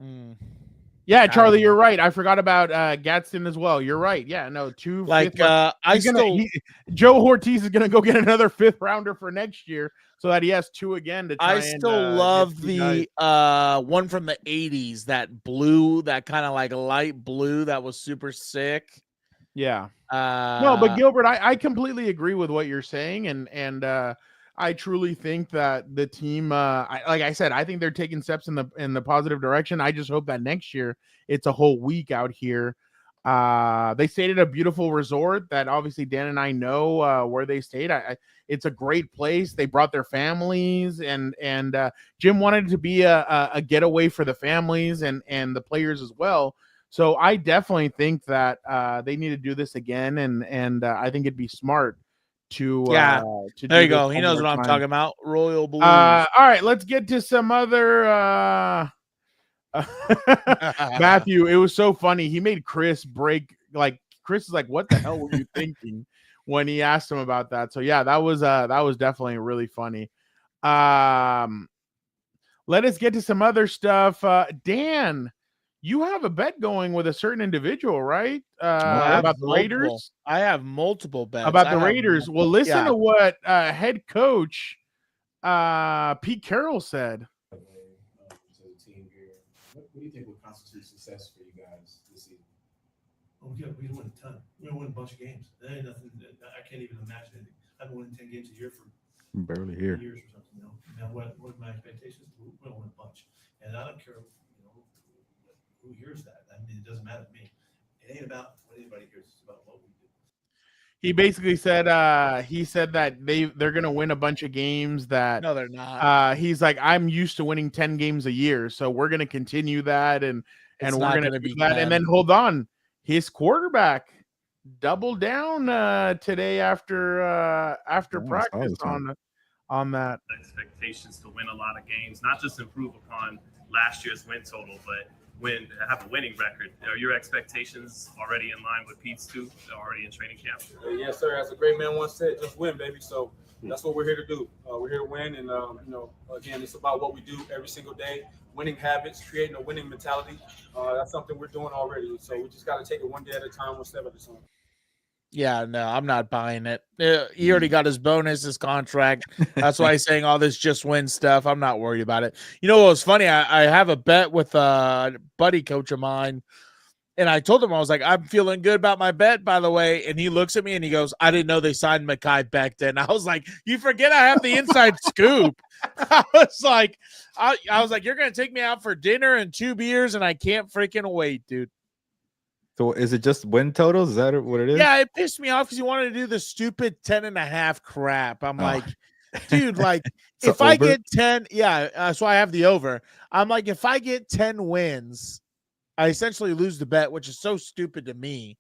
A: Yeah, Charlie, you're right. I forgot about Gadsden as well. You're right. Yeah, no, 2
C: like
A: Joe Ortiz is gonna go get another 5th-rounder for next year so that he has 2 again to try.
C: I still love the one from the 80s, that blue, that kind of like light blue that was super sick.
A: Yeah. No, but Gilbert, I completely agree with what you're saying, and I truly think that the team, like I said, I think they're taking steps in the positive direction. I just hope that next year it's a whole week out here. They stayed at a beautiful resort that obviously Dan and I know where they stayed. It's a great place. They brought their families, and Jim wanted it to be a getaway for the families and the players as well. So I definitely think that they need to do this again, and I think it'd be smart to
C: there you go. He knows what I'm talking about. Royal Blues.
A: All right, let's get to some other Matthew. It was so funny. He made Chris break. Like, Chris is like, "What the hell were you thinking?" when he asked him about that. So yeah, that was definitely really funny. Let us get to some other stuff. Dan, you have a bet going with a certain individual, right?
C: I have
A: About the
C: multiple.
A: Raiders.
C: I have multiple bets
A: About
C: I
A: the
C: have
A: Raiders.
C: multiple-
A: Well, listen
C: yeah.
A: to what head coach Pete Carroll said.
G: To the team here, what do you think would constitute success for you guys this season?
H: Oh, we can win a ton. We're gonna win a bunch of games. There ain't nothing. I can't even imagine anything. I've been winning 10 games a year for
B: Barely here.
H: years or something. You know. Now, what are my expectations? We're gonna win a bunch, and I don't care. Who hears that? I mean, it doesn't matter to me. It ain't about what anybody hears. It's about what we do.
A: He basically said that they're gonna win a bunch of games that
C: No, they're not.
A: he's like, I'm used to winning 10 games a year, so we're gonna continue that and
C: It's
A: we're
C: not
A: gonna
C: gonna
A: do
C: be
A: that.
C: 10.
A: And then hold on, his quarterback doubled down today after practice on that.
I: Expectations to win a lot of games, not just improve upon last year's win total, but have a winning record. Are your expectations already in line with Pete's too? Already in training camp?
E: Yes, sir. As a great man once said, just win, baby. So that's what we're here to do. We're here to win, and again, it's about what we do every single day. Winning habits, creating a winning mentality. That's something we're doing already. So we just got to take it one day at a time, one step at a time.
C: Yeah, no, I'm not buying it. He already got his bonus, his contract. That's why he's saying all this just win stuff. I'm not worried about it. You know what was funny? I have a bet with a buddy coach of mine, and I told him, I was like, I'm feeling good about my bet, by the way. And he looks at me and he goes, I didn't know they signed Micah Becton. I was like, you forget I have the inside scoop. I was like, you're going to take me out for dinner and 2 beers, and I can't freaking wait, dude.
B: So is it just win totals? Is that what it is?
C: Yeah, it pissed me off because he wanted to do the stupid 10.5 crap. I'm like, dude, like
B: So
C: if I
B: over?
C: get 10, so I have the over. I'm like, if I get 10 wins, I essentially lose the bet, which is so stupid to me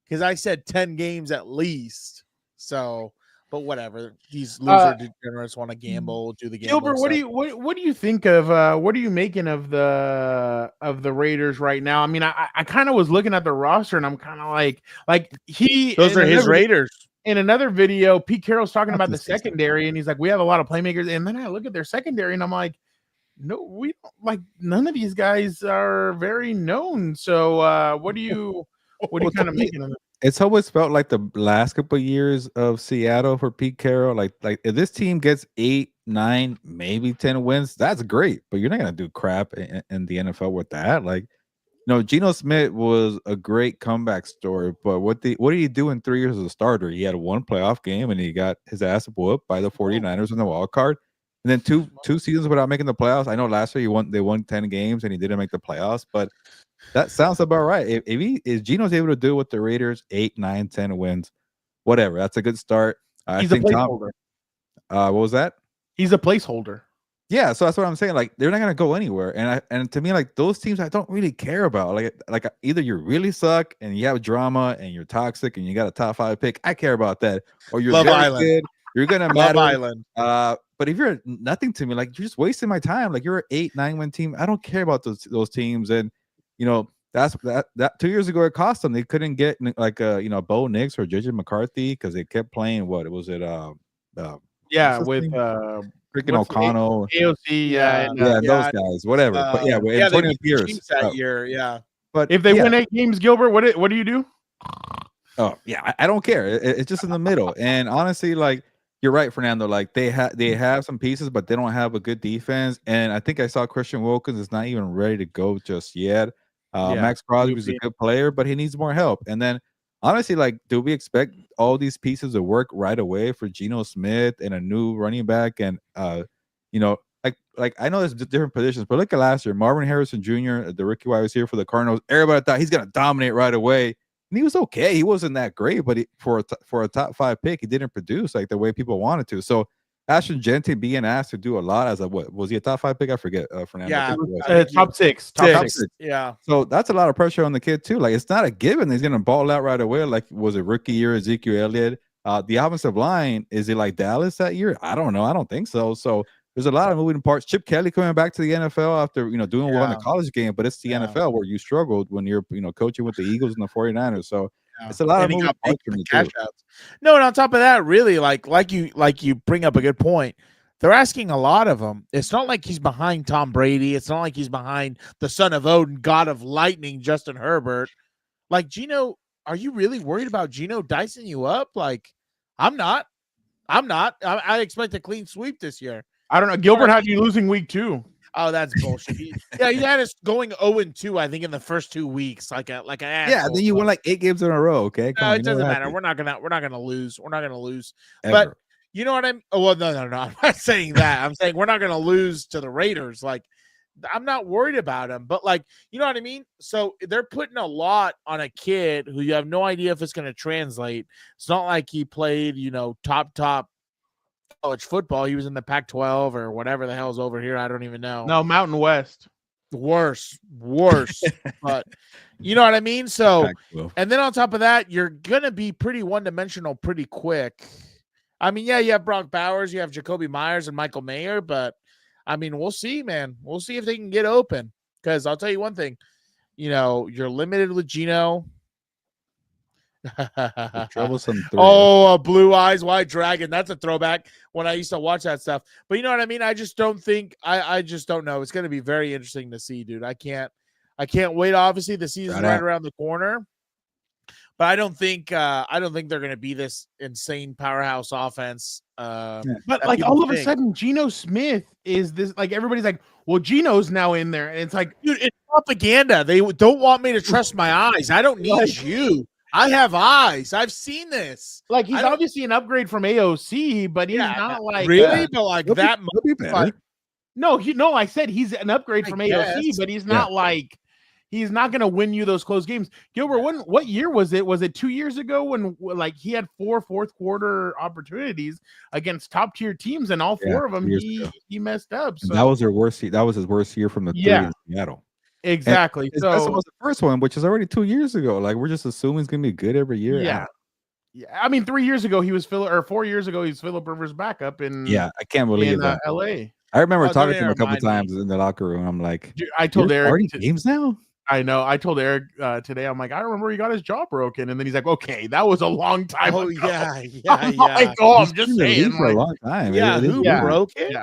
C: because I said 10 games at least. So, but whatever. These loser degenerates want to gamble, do the gamble.
A: Gilbert, what do you think of what are you making of the Raiders right now? I mean, I kind of was looking at the roster and I'm kind of like
C: those are his Raiders.
A: In another video, Pete Carroll's talking about the secondary and he's like, we have a lot of playmakers. And then I look at their secondary and I'm like, no, we don't, like none of these guys are very known. So what do you kind of making of it?
B: It's always felt like the last couple of years of Seattle for Pete Carroll. Like if this team gets 8, 9, maybe 10 wins, that's great. But you're not gonna do crap in the NFL with that. Like, Geno Smith was a great comeback story. But what did he do in 3 years as a starter? He had one playoff game and he got his ass whooped by the 49ers in the wild card. And then two seasons without making the playoffs. I know last year they won 10 games and he didn't make the playoffs, but that sounds about right. If Geno's able to do with the Raiders 8, 9, 10 wins, whatever, that's a good start.
A: He's a placeholder.
B: What was that?
A: He's a placeholder.
B: Yeah, so that's what I'm saying. Like they're not gonna go anywhere, and to me, like those teams, I don't really care about. Like either you really suck and you have drama and you're toxic and you got a top 5 pick. I care about that, or you're
C: Love Island.
B: good. You're gonna
C: Love
B: matter.
C: Island.
B: But if you're nothing to me, like you're just wasting my time. Like you're an 8, 9 win team. I don't care about those teams. And that's 2 years ago it cost them. They couldn't get like Bo Nix or JJ McCarthy because they kept playing with
A: with
B: freaking O'Connell,
A: AOC,
B: those guys, whatever. But Antonio Pierce
C: that year, yeah.
B: But
A: if they win 8 games, Gilbert, what do you do?
B: Oh yeah, I don't care. It's just in the middle. And honestly, like you're right, Fernando. Like they have some pieces, but they don't have a good defense. And I think I saw Christian Wilkins is not even ready to go just yet. Max Crosby is a good player, but he needs more help. And then honestly, like, do we expect all these pieces to work right away for Geno Smith and a new running back? And like I know there's different positions, but look at last year, Marvin Harrison Jr., the rookie wide receiver for the Cardinals. Everybody thought he's gonna dominate right away. And he was okay. He wasn't that great, but for a top 5 pick, he didn't produce like the way people wanted to. So Ashton Jeanty being asked to do a lot as what was he a top 5 pick? I forget. Fernando.
C: Yeah,
A: top six.
C: Yeah.
B: So that's a lot of pressure on the kid too. Like it's not a given he's gonna ball out right away. Like was it rookie year Ezekiel Elliott? The offensive line, is it like Dallas that year? I don't know. I don't think so. So there's a lot of moving parts. Chip Kelly coming back to the NFL after doing well in the college game, but it's the NFL where you struggled when you're coaching with the Eagles and the 49ers. So it's a lot of moving parts for me too.
C: No, and on top of that, really like you bring up a good point. They're asking a lot of him. It's not like he's behind Tom Brady. It's not like he's behind the son of Odin, God of lightning, Justin Herbert. Like, Gino, are you really worried about Gino dicing you up? Like, I'm not. I expect a clean sweep this year.
A: I don't know. Gilbert had you losing week 2.
C: Oh, that's bullshit. He had us going 0-2, I think, in the first 2 weeks. Like an
B: Yeah, then you won like 8 games in a row. Okay,
C: no, it doesn't matter. We're not gonna lose. We're not gonna lose.
B: Ever.
C: But you know what I'm? Oh, well, no. I'm not saying that. I'm saying we're not gonna lose to the Raiders. Like, I'm not worried about them. But like, you know what I mean? So they're putting a lot on a kid who you have no idea if it's gonna translate. It's not like he played, top college football. He was in the Pac-12 or whatever the hell's over here. I don't even know.
A: No, Mountain West.
C: Worse. But you know what I mean? So, and then on top of that, you're going to be pretty one-dimensional pretty quick. I mean, yeah, you have Brock Bowers, you have Jacoby Myers and Michael Mayer, but I mean, we'll see, man. We'll see if they can get open. Because I'll tell you one thing, you're limited with Gino.
B: Troublesome 3.
C: Oh, Blue Eyes White Dragon. That's a throwback when I used to watch that stuff. But you know what I mean? I just don't think I just don't know. It's going to be very interesting to see, dude. I can't wait. Obviously, the season's right around the corner. But I don't think they're going to be this insane powerhouse offense.
A: But like all of a sudden, Geno Smith is this, like, everybody's like, well, Geno's now in there. And it's like,
C: dude, it's propaganda. They don't want me to trust my eyes. I don't need you. I have eyes. I've seen this.
A: Like, he's obviously an upgrade from AOC, but he's not like
C: really, but like that.
A: Like, no, I said he's an upgrade from AOC, but he's not like he's not going to win you those close games. Gilbert, what year was it? Was it 2 years ago when like he had 4 fourth quarter opportunities against top tier teams, and all 4 of them he messed up? So
B: that was their worst. That was his worst year from the 3 in Seattle.
A: Exactly.
B: So that was the first one, which is already 2 years ago. Like, we're just assuming it's gonna be good every year.
A: Yeah. I mean, 3 years ago he was 4 years ago he was Philip Rivers' backup in.
B: Yeah, I can't believe that.
A: LA.
B: I remember talking to him a couple times in the locker room. I'm like,
A: dude, I told Eric
B: games now.
A: I know. I told Eric today, I'm like, I remember he got his jaw broken, and then he's like, okay, that was a long time ago. I'm like, I'm just saying,
B: for a long time.
C: Yeah, who broke it?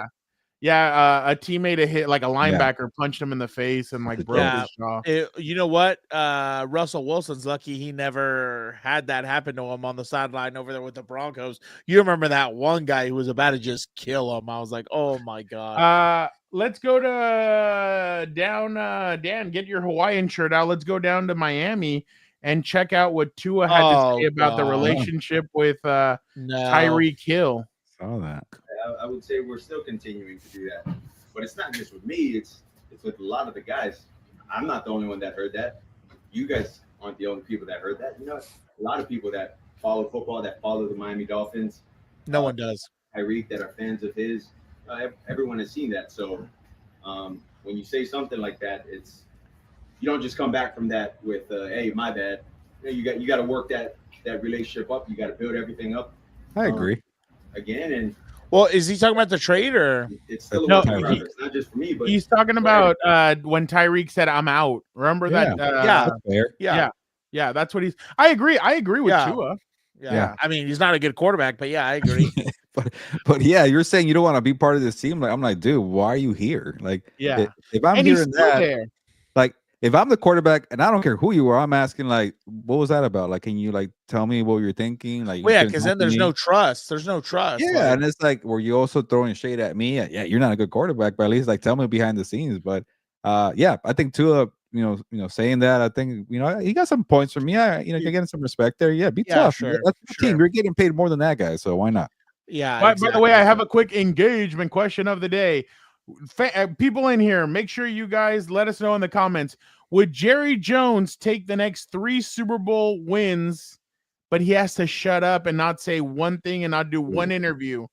A: Yeah, a teammate hit, like a linebacker punched him in the face and like broke his jaw.
C: You know what? Russell Wilson's lucky he never had that happen to him on the sideline over there with the Broncos. You remember that one guy who was about to just kill him? I was like, oh my god.
A: Let's go to Dan, get your Hawaiian shirt out. Let's go down to Miami and check out what Tua had to say about the relationship with Tyreek Hill.
B: Saw that.
J: I would say we're still continuing to do that, but it's not just with me. It's with a lot of the guys. I'm not the only one that heard that. You guys aren't the only people that heard that. A lot of people that follow football, that follow the Miami Dolphins.
C: No one does.
J: Tyreek, that are fans of his. Everyone has seen that. So when you say something like that, you don't just come back from that with, hey, my bad. You got to work that relationship up. You got to build everything up.
B: I agree.
J: Again, and
C: well, is he talking about the trade or?
J: It's still a work in progress, not just for me, but
A: he's talking about when Tyreek said, "I'm out." Remember that? Yeah. That's what he's. I agree with Tua.
C: Yeah. I mean, he's not a good quarterback, but yeah, I agree.
B: but yeah, you're saying you don't want to be part of this team. Like, I'm like, dude, why are you here? Like, if I'm hearing that, like, if I'm the quarterback and I don't care who you are, I'm asking, like, what was that about? Like, can you like tell me what you're thinking? Like,
C: because then there's no trust. There's no trust.
B: Yeah, and it's like, were you also throwing shade at me? Yeah, you're not a good quarterback, but at least like tell me behind the scenes. But I think Tua, saying that, I think he got some points from me. You're getting some respect there. Yeah, be tough.
C: Sure,
B: that's the team. You're getting paid more than that guy, so why not?
C: Yeah.
A: By the way, I have a quick engagement question of the day. People in here, make sure you guys let us know in the comments. Would Jerry Jones take the next 3 Super Bowl wins, but he has to shut up and not say one thing and not do one interview?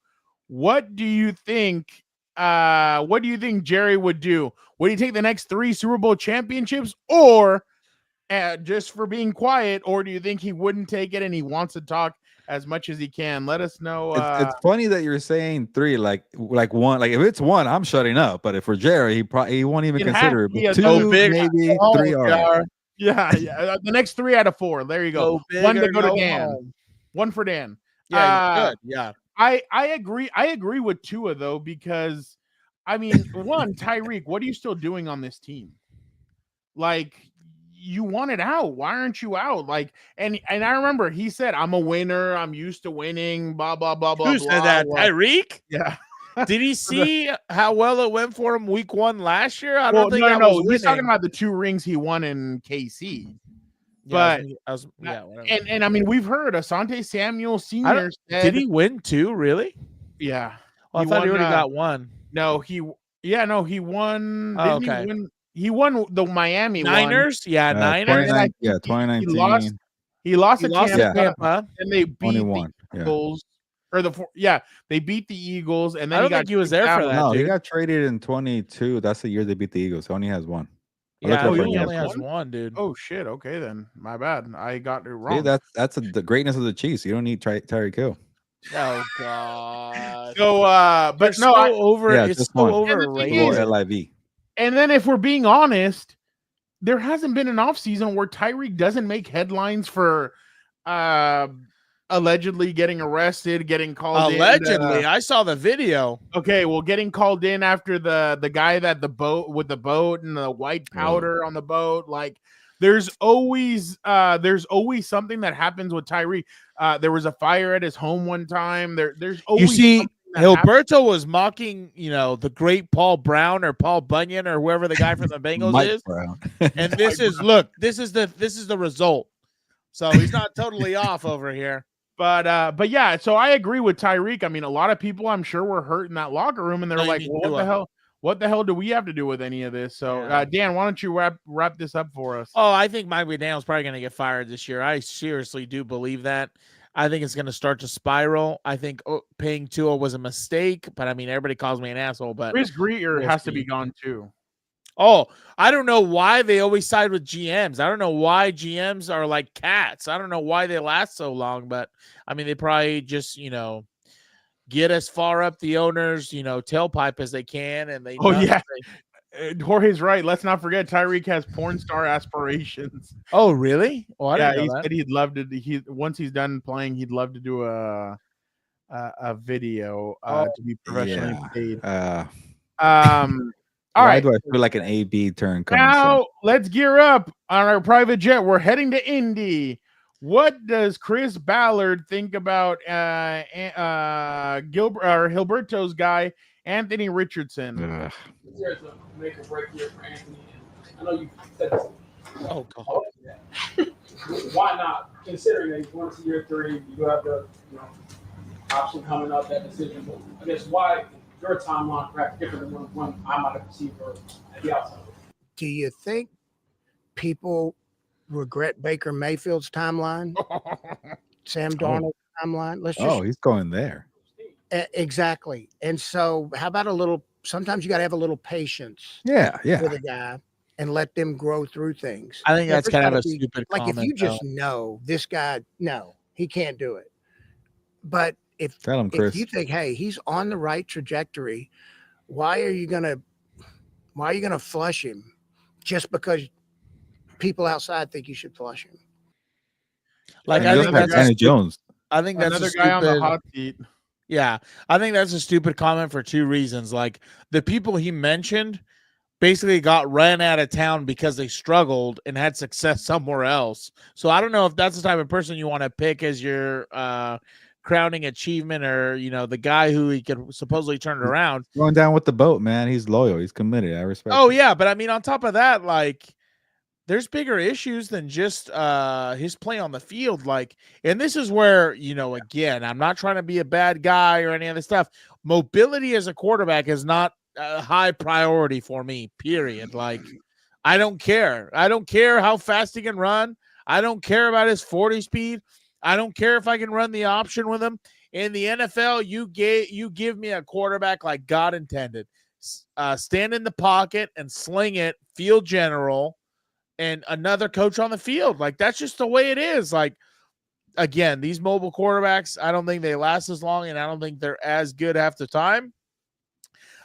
A: What do you think? What do you think Jerry would do? Would he take the next 3 Super Bowl championships, or just for being quiet, or do you think he wouldn't take it and he wants to talk as much as he can? Let us know.
B: It's funny that you're saying 3, like 1. Like, if it's 1, I'm shutting up. But if for Jerry, he won't even consider it. But 2, maybe 3 are.
A: Yeah. The next 3 out of 4. There you go. 1 to go to Dan. 1 for Dan.
C: Yeah. Good. Yeah.
A: I agree. I agree with Tua though, because I mean, one, Tyreek, what are you still doing on this team? Like, you wanted out. Why aren't you out? Like, and I remember he said, "I'm a winner. I'm used to winning." Blah blah blah blah
C: Who
A: blah.
C: said that?
A: Well,
C: Tyreek?
A: yeah.
C: Did he see how well it went for him week 1 last year? I
A: Well,
C: don't think
A: no,
C: I
A: no,
C: was
A: he's talking
C: winning.
A: about the 2 rings he won in KC.
C: Yeah,
A: But
C: whatever.
A: and I mean, we've heard Asante Samuel
C: I
A: Sr.
C: don't-
A: said,
C: did he win 2? Really?
A: yeah,
C: Well, I thought he already got 1.
A: No, he won.
C: Oh,
A: Didn't
C: okay.
A: he win? He won the Miami one.
C: Niners? Yeah, Niners.
B: 29, yeah,
A: He
B: 2019.
A: He lost
C: He
A: to
C: lost to
A: Tampa,
C: Tampa.
A: and they beat the
B: 21. Yeah.
A: Eagles. Or they beat the Eagles, and then
C: I don't
A: got
C: think he was
A: kicked
C: there for
A: out.
C: that.
B: No, he
C: dude.
B: got traded in 22. That's the year they beat the Eagles. He only has 1.
C: Yeah,
B: looked
C: he
B: up right
C: only
B: now.
C: has 1, dude.
A: Oh shit! Okay, then my bad. I got it wrong.
B: See, that's the greatness of the Chiefs. You don't need Tyreek Hill.
C: Oh god.
A: So, but
C: They're
A: no,
C: so
A: I,
C: over.
B: Yeah,
C: It's
B: just
C: so
B: one.
C: overrated.
A: is-
B: LIV.
A: and then if we're being honest, there hasn't been an offseason where Tyreek doesn't make headlines for allegedly getting arrested, getting called
C: Allegedly,
A: in.
C: I saw the video.
A: Okay, well, getting called in after the guy that the boat with the boat and the white powder on the boat. Like, there's always something that happens with Tyreek. There was a fire at his home one time. There's always
C: You see,
A: something that happens.
C: Gilberto was mocking, the great Paul Brown or Paul Bunyan or whoever the guy from the Bengals
B: Mike
C: is.
B: Brown.
C: And this is the result. So he's not totally off over here.
A: But yeah, so I agree with Tyreek. I mean, a lot of people I'm sure were hurt in that locker room, and they're
C: No, you
A: like,
C: mean
A: well,
C: Tua.
A: what the hell do we have to do with any of this? So
C: Yeah.
A: Dan, why don't you wrap this up for us?
C: Oh, I think Mike McDaniel's probably going to get fired this year. I seriously do believe that. I think it's going to start to spiral. I think paying Tua was a mistake, but I mean, everybody calls me an asshole. But
A: Chris Greer
C: we'll
A: has to
C: see.
A: be gone too.
C: Oh, I don't know why they always side with GMs. I don't know why GMs are like cats. I don't know why they last so long, but I mean, they probably just, get as far up the owner's, tailpipe as they can. And they,
A: Jorge's right. Let's not forget Tyreek has porn star aspirations.
C: Oh, really? Oh, I didn't know
A: he
C: that.
A: said he'd love to. Once he's done playing, he'd love to do a video to be professionally paid. All
B: Why
A: right.
B: do I feel like an AB turn coming
A: Now
B: soon?
A: let's gear up on our private jet. We're heading to Indy. What does Chris Ballard think about Gilberto's guy, Anthony Richardson?
K: There's a make or break year for Anthony. I know you said this.
C: Oh, God.
K: Why not? Considering that he's going to year 3, you have the option coming up, that decision. But I guess why your timeline perhaps different than one I might have perceived at the outside?
L: Do you think people regret Baker Mayfield's timeline? Sam Darnold's timeline?
B: He's going there.
L: Exactly. And so how about sometimes you got to have a little patience
B: Yeah.
L: with a guy and let them grow through things.
C: I think that's
L: There's
C: kind of
L: gotta
C: a stupid
L: like
C: comment.
L: if you just know this guy, no, he can't do it. But
B: Tell him, Chris.
L: if you think, hey, he's on the right trajectory, why are you gonna flush him just because people outside think you should flush him?
C: Like,
B: I think that's Danny Jones.
C: I think that's
A: Another guy on the hot seat.
C: Yeah, I think that's a stupid comment for 2 reasons. Like, the people he mentioned basically got ran out of town because they struggled and had success somewhere else. So I don't know if that's the type of person you want to pick as your crowning achievement, or the guy who he could supposedly turn it around.
B: Going down with the boat, man. He's loyal. He's committed. I respect.
C: Oh
B: it.
C: yeah, but I mean, on top of that, like, there's bigger issues than just his play on the field. Like, and this is where, again, I'm not trying to be a bad guy or any other stuff. Mobility as a quarterback is not a high priority for me, period. Like, I don't care. I don't care how fast he can run. I don't care about his 40 speed. I don't care if I can run the option with him. In the NFL, you give me a quarterback like God intended. Stand in the pocket and sling it, field general, and another coach on the field. Like, that's just the way it is. Like, again, these mobile quarterbacks, I don't think they last as long, and I don't think they're as good half the time.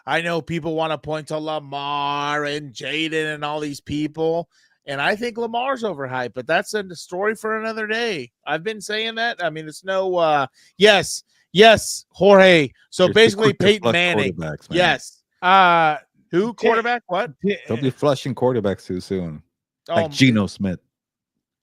C: I know people want to point to Lamar and Jaden and all these people, and I think Lamar's overhyped, but that's a story for another day. I've been saying that. I mean, it's no yes, Yes, Jorge. So
B: You're too
C: basically,
B: quick to
C: Peyton
B: flush
C: Manning.
B: quarterbacks, man.
C: Yes.
A: Uh,
C: Who quarterback? What?
B: Don't be flushing quarterbacks too soon.
C: Oh,
B: Like Geno Smith.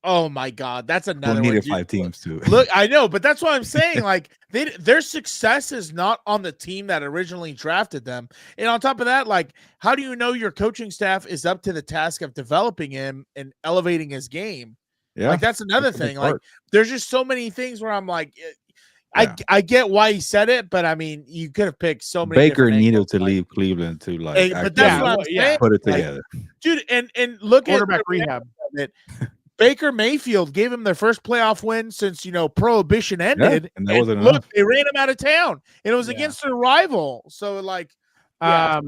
C: oh my God, that's
B: Don't
C: another
B: need
C: one.
B: it
C: Dude,
B: 5 teams too.
C: Look, I know, but that's what I'm saying. Like their success is not on the team that originally drafted them. And on top of that, like, how do you know your coaching staff is up to the task of developing him and elevating his game?
B: Yeah,
C: like that's another
B: that's a big
C: thing. Like,
B: part.
C: there's just so many things where I'm like, I get why he said it, but I mean, you could have picked so many.
B: Baker
C: different
B: needed
C: angles,
B: to
C: like,
B: leave Cleveland to like.
C: but that's what I'm saying.
B: Put it
C: Like,
B: together.
C: dude. And look
A: Quarterback
C: at
A: rehab.
C: Baker Mayfield gave him their first playoff win since Prohibition ended,
B: and that wasn't
C: look,
B: enough.
C: they ran him out of town, and it was against their rival. So like, yeah,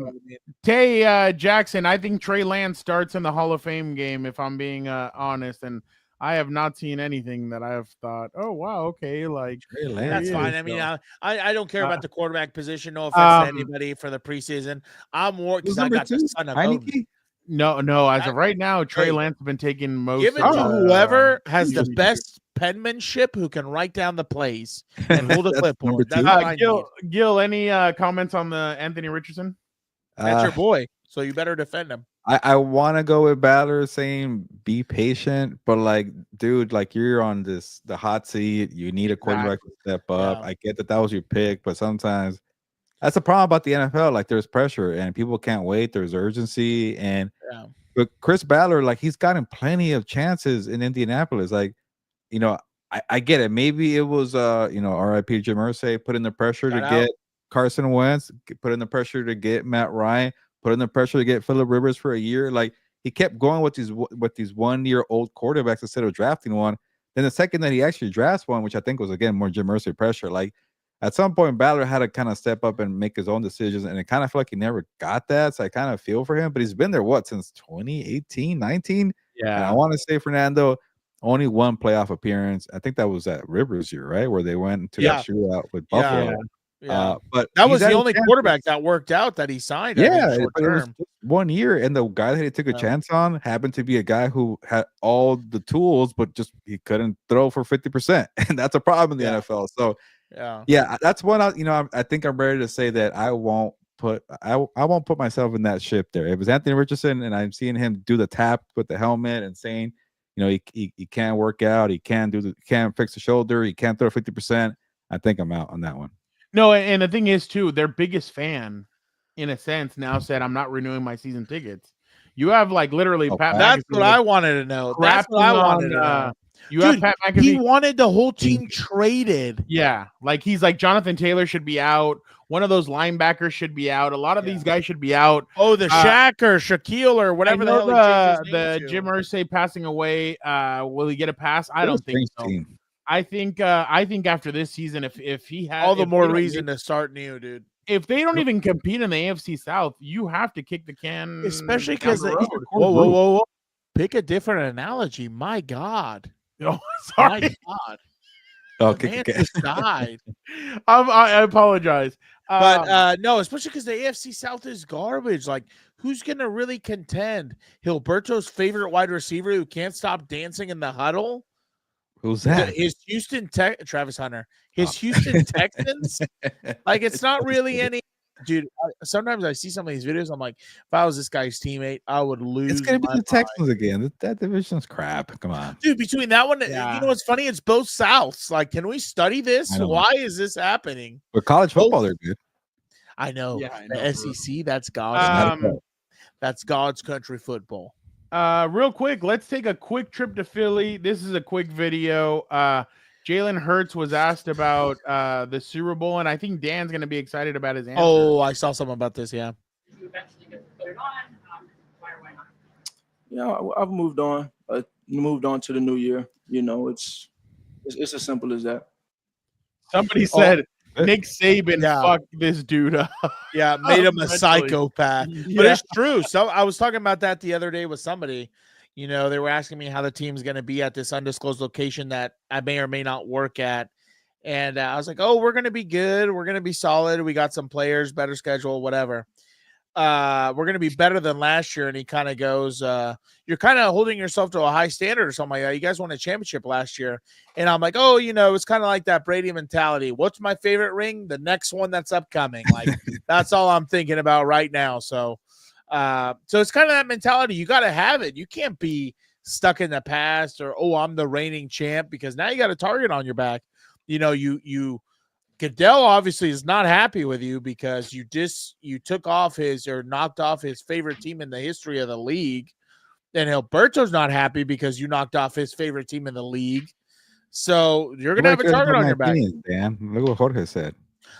A: Tay Jackson, I think Trey Lance starts in the Hall of Fame game, if I'm being honest, and I have not seen anything that I've thought, oh wow, okay, like
B: Trey Lance.
C: that's fine.
A: is,
C: I mean,
A: so.
C: I don't care about the quarterback position. No offense to anybody for the preseason. I'm more because I got the son of Odin.
A: No, as of right now, Trey Lance has been taking most.
C: Give it to whoever has the best penmanship who can write down the plays and hold a clipboard. That's what I need.
A: Gil, any comments on the Anthony Richardson?
C: That's your boy, so you better defend him.
B: I want to go with Baller saying be patient, but like, dude, like you're on the hot seat. You need a quarterback to step up. I get that was your pick, but sometimes that's the problem about the NFL. Like there's pressure and people can't wait. There's urgency. But Chris Ballard, like he's gotten plenty of chances in Indianapolis. Like, I get it. Maybe it was RIP Jim Irsay put in the pressure to get Carson Wentz, put in the pressure to get Matt Ryan, put in the pressure to get Phillip Rivers for a year. Like he kept going with these 1-year-old quarterbacks instead of drafting one. Then the second that he actually drafts one, which I think was again more Jim Irsay pressure, like at some point Ballard had to kind of step up and make his own decisions, and it kind of felt like he never got that. So I kind of feel for him, but he's been there since 2018, 19.
A: Yeah,
B: and I want to say Fernando only one playoff appearance. I think that was that Rivers year, right, where they went to that shootout with Buffalo.
C: Yeah.
B: But
C: that was the only quarterback that worked out that he signed.
B: Yeah, but it was just 1 year, and the guy that he took a chance on happened to be a guy who had all the tools, but just he couldn't throw for 50%, and that's a problem in the NFL. So yeah, that's one. I think I'm ready to say that I won't put myself in that ship there. If it's Anthony Richardson and I'm seeing him do the tap with the helmet and saying, he can't work out, he can't fix the shoulder, he can't throw 50%. I think I'm out on that one.
A: No, and the thing is too, their biggest fan, in a sense, now said, "I'm not renewing my season tickets." You have like literally Pat.
C: That's what I wanted to know. That's what I wanted to know.
A: You have Pat McAfee.
C: He wanted the whole team traded.
A: Yeah, like he's like Jonathan Taylor should be out. One of those linebackers should be out. A lot of these guys should be out.
C: Oh, the Shaq or Shaquille or whatever the hell.
A: The Jim Irsay passing away. Will he get a pass? I don't think so. I think after this season, if he has
C: all the more reason to start new, dude.
A: If they don't even compete in the AFC South, you have to kick the can.
C: Especially because whoa. Pick a different analogy. My God.
A: Oh, sorry.
C: My God.
B: Okay.
C: Just died.
A: I apologize.
C: But no, especially because the AFC South is garbage. Like, who's gonna really contend? Gilberto's favorite wide receiver who can't stop dancing in the huddle.
B: Who's that?
C: His Travis Hunter. His Houston Texans. Like, it's not really any. Dude, sometimes I see some of these videos. I'm like, if I was this guy's teammate, I would lose.
B: It's gonna be the Texans again. That division's crap. Come on,
C: dude. Between that one, you know what's funny? It's both Souths. Like, can we study this? Why is this happening?
B: But college football, they're good.
C: I know.
A: Yeah, I know,
C: the SEC. That's God's. That's God's country football.
A: Real quick, let's take a quick trip to Philly. This is a quick video. Jalen Hurts was asked about the Super Bowl, and I think Dan's going to be excited about his answer.
C: Oh, I saw something about this, yeah.
M: Yeah, I've moved on. Moved on to the new year. It's as simple as that.
A: Somebody said Nick Saban fucked this dude up.
C: Yeah, made him a psychopath. But it's true. So I was talking about that the other day with somebody. They were asking me how the team's going to be at this undisclosed location that I may or may not work at. And I was like, oh, we're going to be good. We're going to be solid. We got some players, better schedule, whatever. we're gonna be better than last year, and he kind of goes, you're kind of holding yourself to a high standard or something like that. You guys won a championship last year, and I'm like, oh, it's kind of like that Brady mentality. What's my favorite ring? The next one that's upcoming. Like that's all I'm thinking about right now. So it's kind of that mentality. You got to have it. You can't be stuck in the past or, oh, I'm the reigning champ, because now you got a target on your back. Goodell obviously is not happy with you because you took off or knocked off his favorite team in the history of the league. And Gilberto's not happy because you knocked off his favorite team in the league. So you're gonna have a target on your back.
B: Dan, look what Jorge said.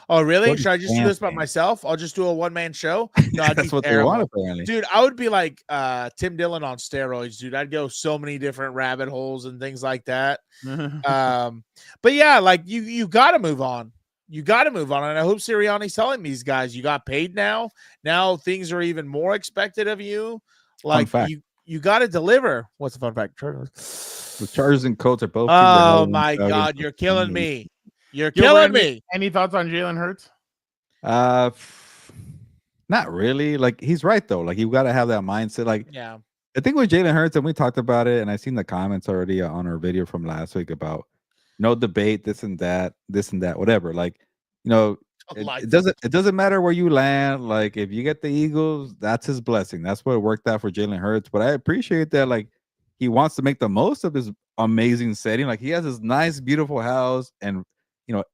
C: Oh, really? Should I just do this by myself? I'll just do a one-man show. No,
B: that's what they want, apparently.
C: Dude, I would be like Tim Dillon on steroids, dude. I'd go so many different rabbit holes and things like that. But yeah, like you got to move on. You got to move on. And I hope Sirianni's telling these guys, you got paid now. Now things are even more expected of you. Like you got to deliver. What's the fun fact?
B: The Chargers and Colts are both.
C: Oh my God, you're killing me. You're killing me.
A: Any thoughts on Jalen Hurts?
B: Not really. Like, he's right though. Like, you got to have that mindset. Like,
C: yeah.
B: I think with Jalen Hurts, and we talked about it, and I seen the comments already on our video from last week about no debate, this and that, whatever. Like, it doesn't matter where you land. Like, if you get the Eagles, that's his blessing. That's what worked out for Jalen Hurts. But I appreciate that. Like, he wants to make the most of this amazing setting. Like, he has this nice, beautiful house and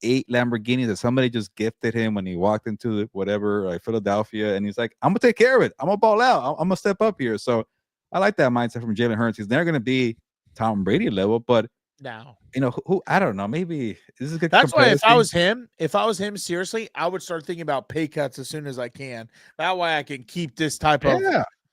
B: 8 Lamborghinis that somebody just gifted him when he walked into Philadelphia, and he's like, I'm gonna take care of it. I'm gonna ball out. I'm gonna step up here. So I like that mindset from Jalen Hurts. He's never gonna be Tom Brady level, but
C: now
B: who I don't know. Maybe this is good.
C: That's why if I was him, seriously, I would start thinking about pay cuts as soon as I can. That way I can keep this type of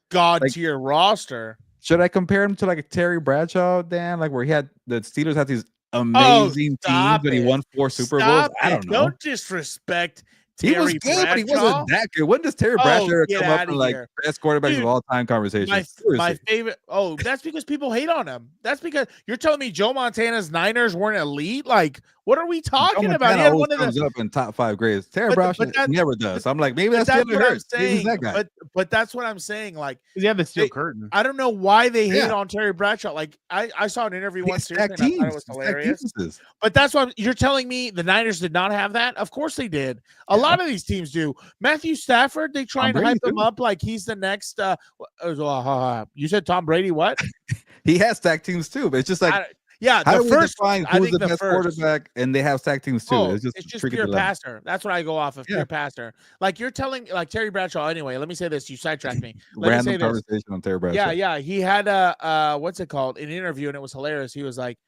C: god tier roster.
B: Should I compare him to like a Terry Bradshaw, Dan? Like, where he had the Steelers had these amazing teams, but he won 4 Super Bowls. I don't know.
C: Don't disrespect Terry
B: He was good,
C: Bradshaw.
B: But he wasn't that good. When does Terry Bradshaw come up in like best quarterbacks of all time conversation?
C: My favorite. Oh, that's because people hate on him. That's because you're telling me Joe Montana's Niners weren't elite. Like, what are we talking about? He had one of
B: comes up in top 5 grades. Terry Bradshaw never does. I'm like, maybe that's Jalen Hurts. Maybe he's that guy.
C: But that's what I'm saying. Like,
A: he had the steel curtain.
C: I don't know why they hate on Terry Bradshaw. Like, I saw an interview once. I thought it was hilarious. But that's why you're telling me the Niners did not have that. Of course they did. A lot of these teams do. Matthew Stafford, they try and hype him up like he's the next. You said Tom Brady? What?
B: He has stacked teams too, but it's just like.
C: Yeah,
B: how do we define who's the best quarterback, and they have stacked teams too?
C: Oh, it's just pure passer. That's what I go off of, pure passer. Like, you're telling, like Terry Bradshaw. Anyway, let me say this. You sidetracked me.
B: Random conversation on Terry Bradshaw.
C: Yeah. He had what's it called? An interview, and it was hilarious. He was like,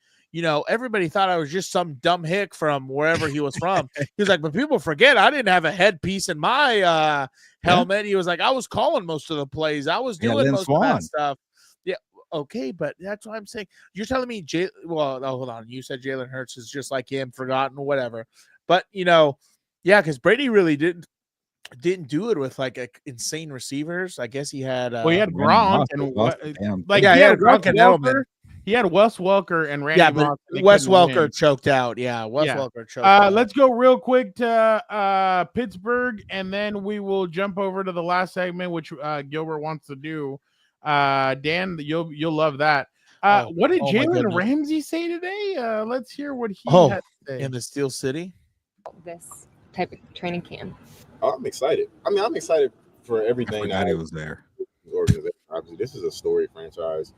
C: everybody thought I was just some dumb hick from wherever he was from. He was like, but people forget I didn't have a headpiece in my helmet. He was like, I was calling most of the plays. I was doing most of that stuff. Yeah. Okay, but that's what I'm saying. You're telling me, hold on. You said Jalen Hurts is just like him, forgotten, whatever. But because Brady really didn't do it with like insane receivers. I guess he had.
A: He had Gronk and
C: he had Gronk and Edelman.
A: He had Wes Welker and Randy.
C: Yeah, but Wes Welker choked out. Yeah, Welker choked out.
A: Let's go real quick to Pittsburgh, and then we will jump over to the last segment, which Gilbert wants to do. Dan, you'll love that. What did Jalen Ramsey say today? Let's hear what he had to say.
C: In the Steel City.
N: This type of training camp.
O: I'm excited. I mean, I'm excited for everything.
B: I forgot he was there.
O: Organization. Obviously, this is a story franchise.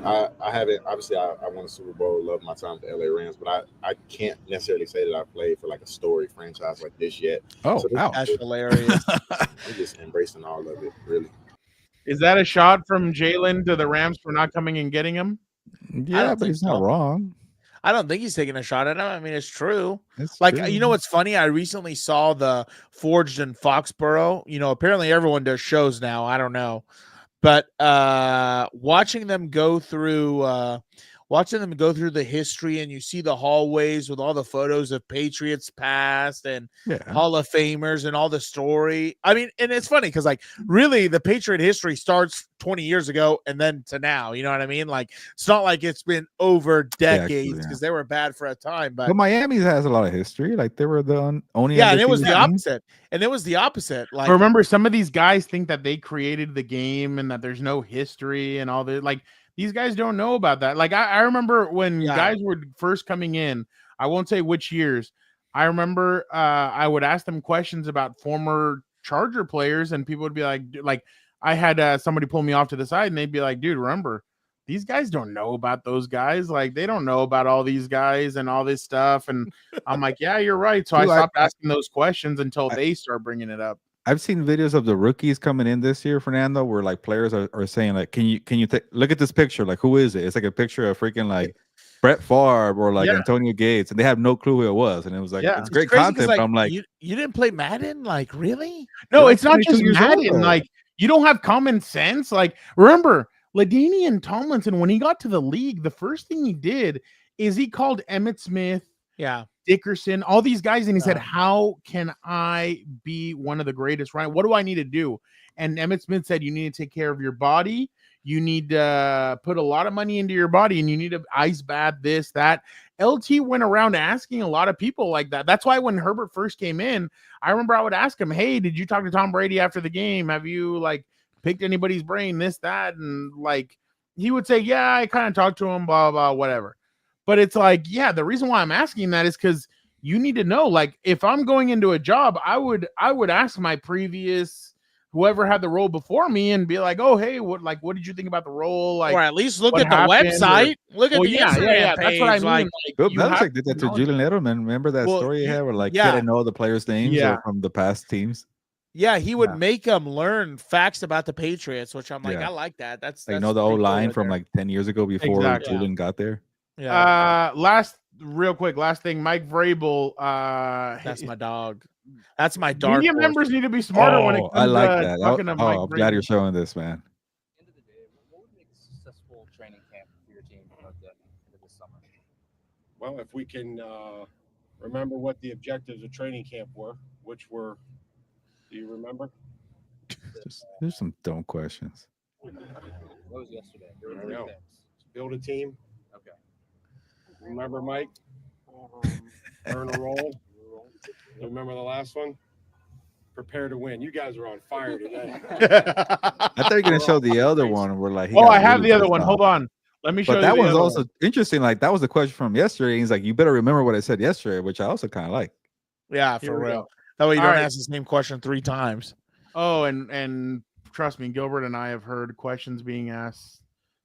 O: I haven't. Obviously, I won a Super Bowl. Love my time with the LA Rams, but I can't necessarily say that I played for like a story franchise like this yet.
B: Oh,
O: so
B: wow.
C: That's hilarious.
O: I'm just embracing all of it, really.
A: Is that a shot from Jalen to the Rams for not coming and getting him?
B: Yeah, but he's not wrong.
C: I don't think he's taking a shot at him. I mean, it's true. You know what's funny? I recently saw the Forged in Foxborough. Apparently everyone does shows now. I don't know. But watching them go through watching them go through the history, and you see the hallways with all the photos of Patriots past and Hall of Famers and all the story. I mean, and it's funny because like really the Patriot history starts 20 years ago and then to now. You know what I mean? Like it's not like it's been over decades because they were bad for a time. But
B: Miami has a lot of history. Like they were the only.
C: And it was the opposite. And it was the opposite. Like
A: remember, some of these guys think that they created the game and that there's no history and all this. Like these guys don't know about that. Like I remember when guys were first coming in, I won't say which years. I remember I would ask them questions about former Charger players, and people would be like I had somebody pull me off to the side, and they'd be like, dude, remember, these guys don't know about those guys. Like they don't know about all these guys and all this stuff. And I'm like, yeah, you're right. So I stopped asking those questions until they start bringing it up.
B: I've seen videos of the rookies coming in this year, Fernando, where like players are saying like, can you look at this picture? Like, who is it? It's like a picture of freaking like Brett Favre or like Antonio Gates, and they have no clue who it was. And it was like, it's great content. But I'm like,
C: you didn't play Madden? Like, really?
A: No, it's not just Madden. Like, you don't have common sense. Like, remember, LaDainian Tomlinson, when he got to the league, the first thing he did is he called Emmitt Smith, Dickerson, all these guys, and he said, how can I be one of the greatest, right? What do I need to do? And Emmitt Smith said, you need to take care of your body. You need to put a lot of money into your body, and you need to ice bath this, that. LT went around asking a lot of people like that. That's why when Herbert first came in, I remember I would ask him, hey, did you talk to Tom Brady after the game? Have you like picked anybody's brain, this, that? And like, he would say, yeah, I kind of talked to him, blah, blah, whatever. But it's like, yeah, the reason why I'm asking that is because you need to know, like, if I'm going into a job, I would ask my previous whoever had the role before me and be like, oh, hey, what did you think about the role? Like,
C: or at least look at the website. Look at the Instagram page.
A: That's what I mean.
C: Like,
B: Bill Belichick did that to Julian Edelman. Remember that story he had where like he didn't know the players' names from the past teams?
C: Yeah, he would make them learn facts about the Patriots, which I'm like, I like that. That's
B: like, the old line from like 10 years ago before Julian got there.
C: Yeah.
A: Last thing, Mike Vrabel.
C: That's my dog. That's my dark.
A: Media members need to be smarter when it comes
B: I like that.
A: talking to Mike
B: I'm
A: Vrabel.
B: glad you're showing this, man.
P: End of the day, what would make a successful training camp for your team at the end of this summer?
Q: Well, if we can remember what the objectives of training camp were, which were, do you remember?
B: There's some dumb questions.
P: What was yesterday? There were
Q: I
P: three
Q: know.
P: things.
Q: Build a team.
P: Okay.
Q: Remember, Mike? Earn a role. Remember the last one? Prepare to win. You guys are on fire today.
B: I thought you were gonna show the other one where like
A: I have the other one. Hold on. Let me show you.
B: But that
A: the
B: one's
A: other
B: also
A: one.
B: interesting. Like that was the question from yesterday. He's like, you better remember what I said yesterday, which I also kind of like.
C: Yeah,
A: Here
C: for
A: we
C: real.
A: go.
C: That way you
A: All
C: don't
A: right.
C: ask the same question 3 times.
A: Oh, and trust me, Gilbert and I have heard questions being asked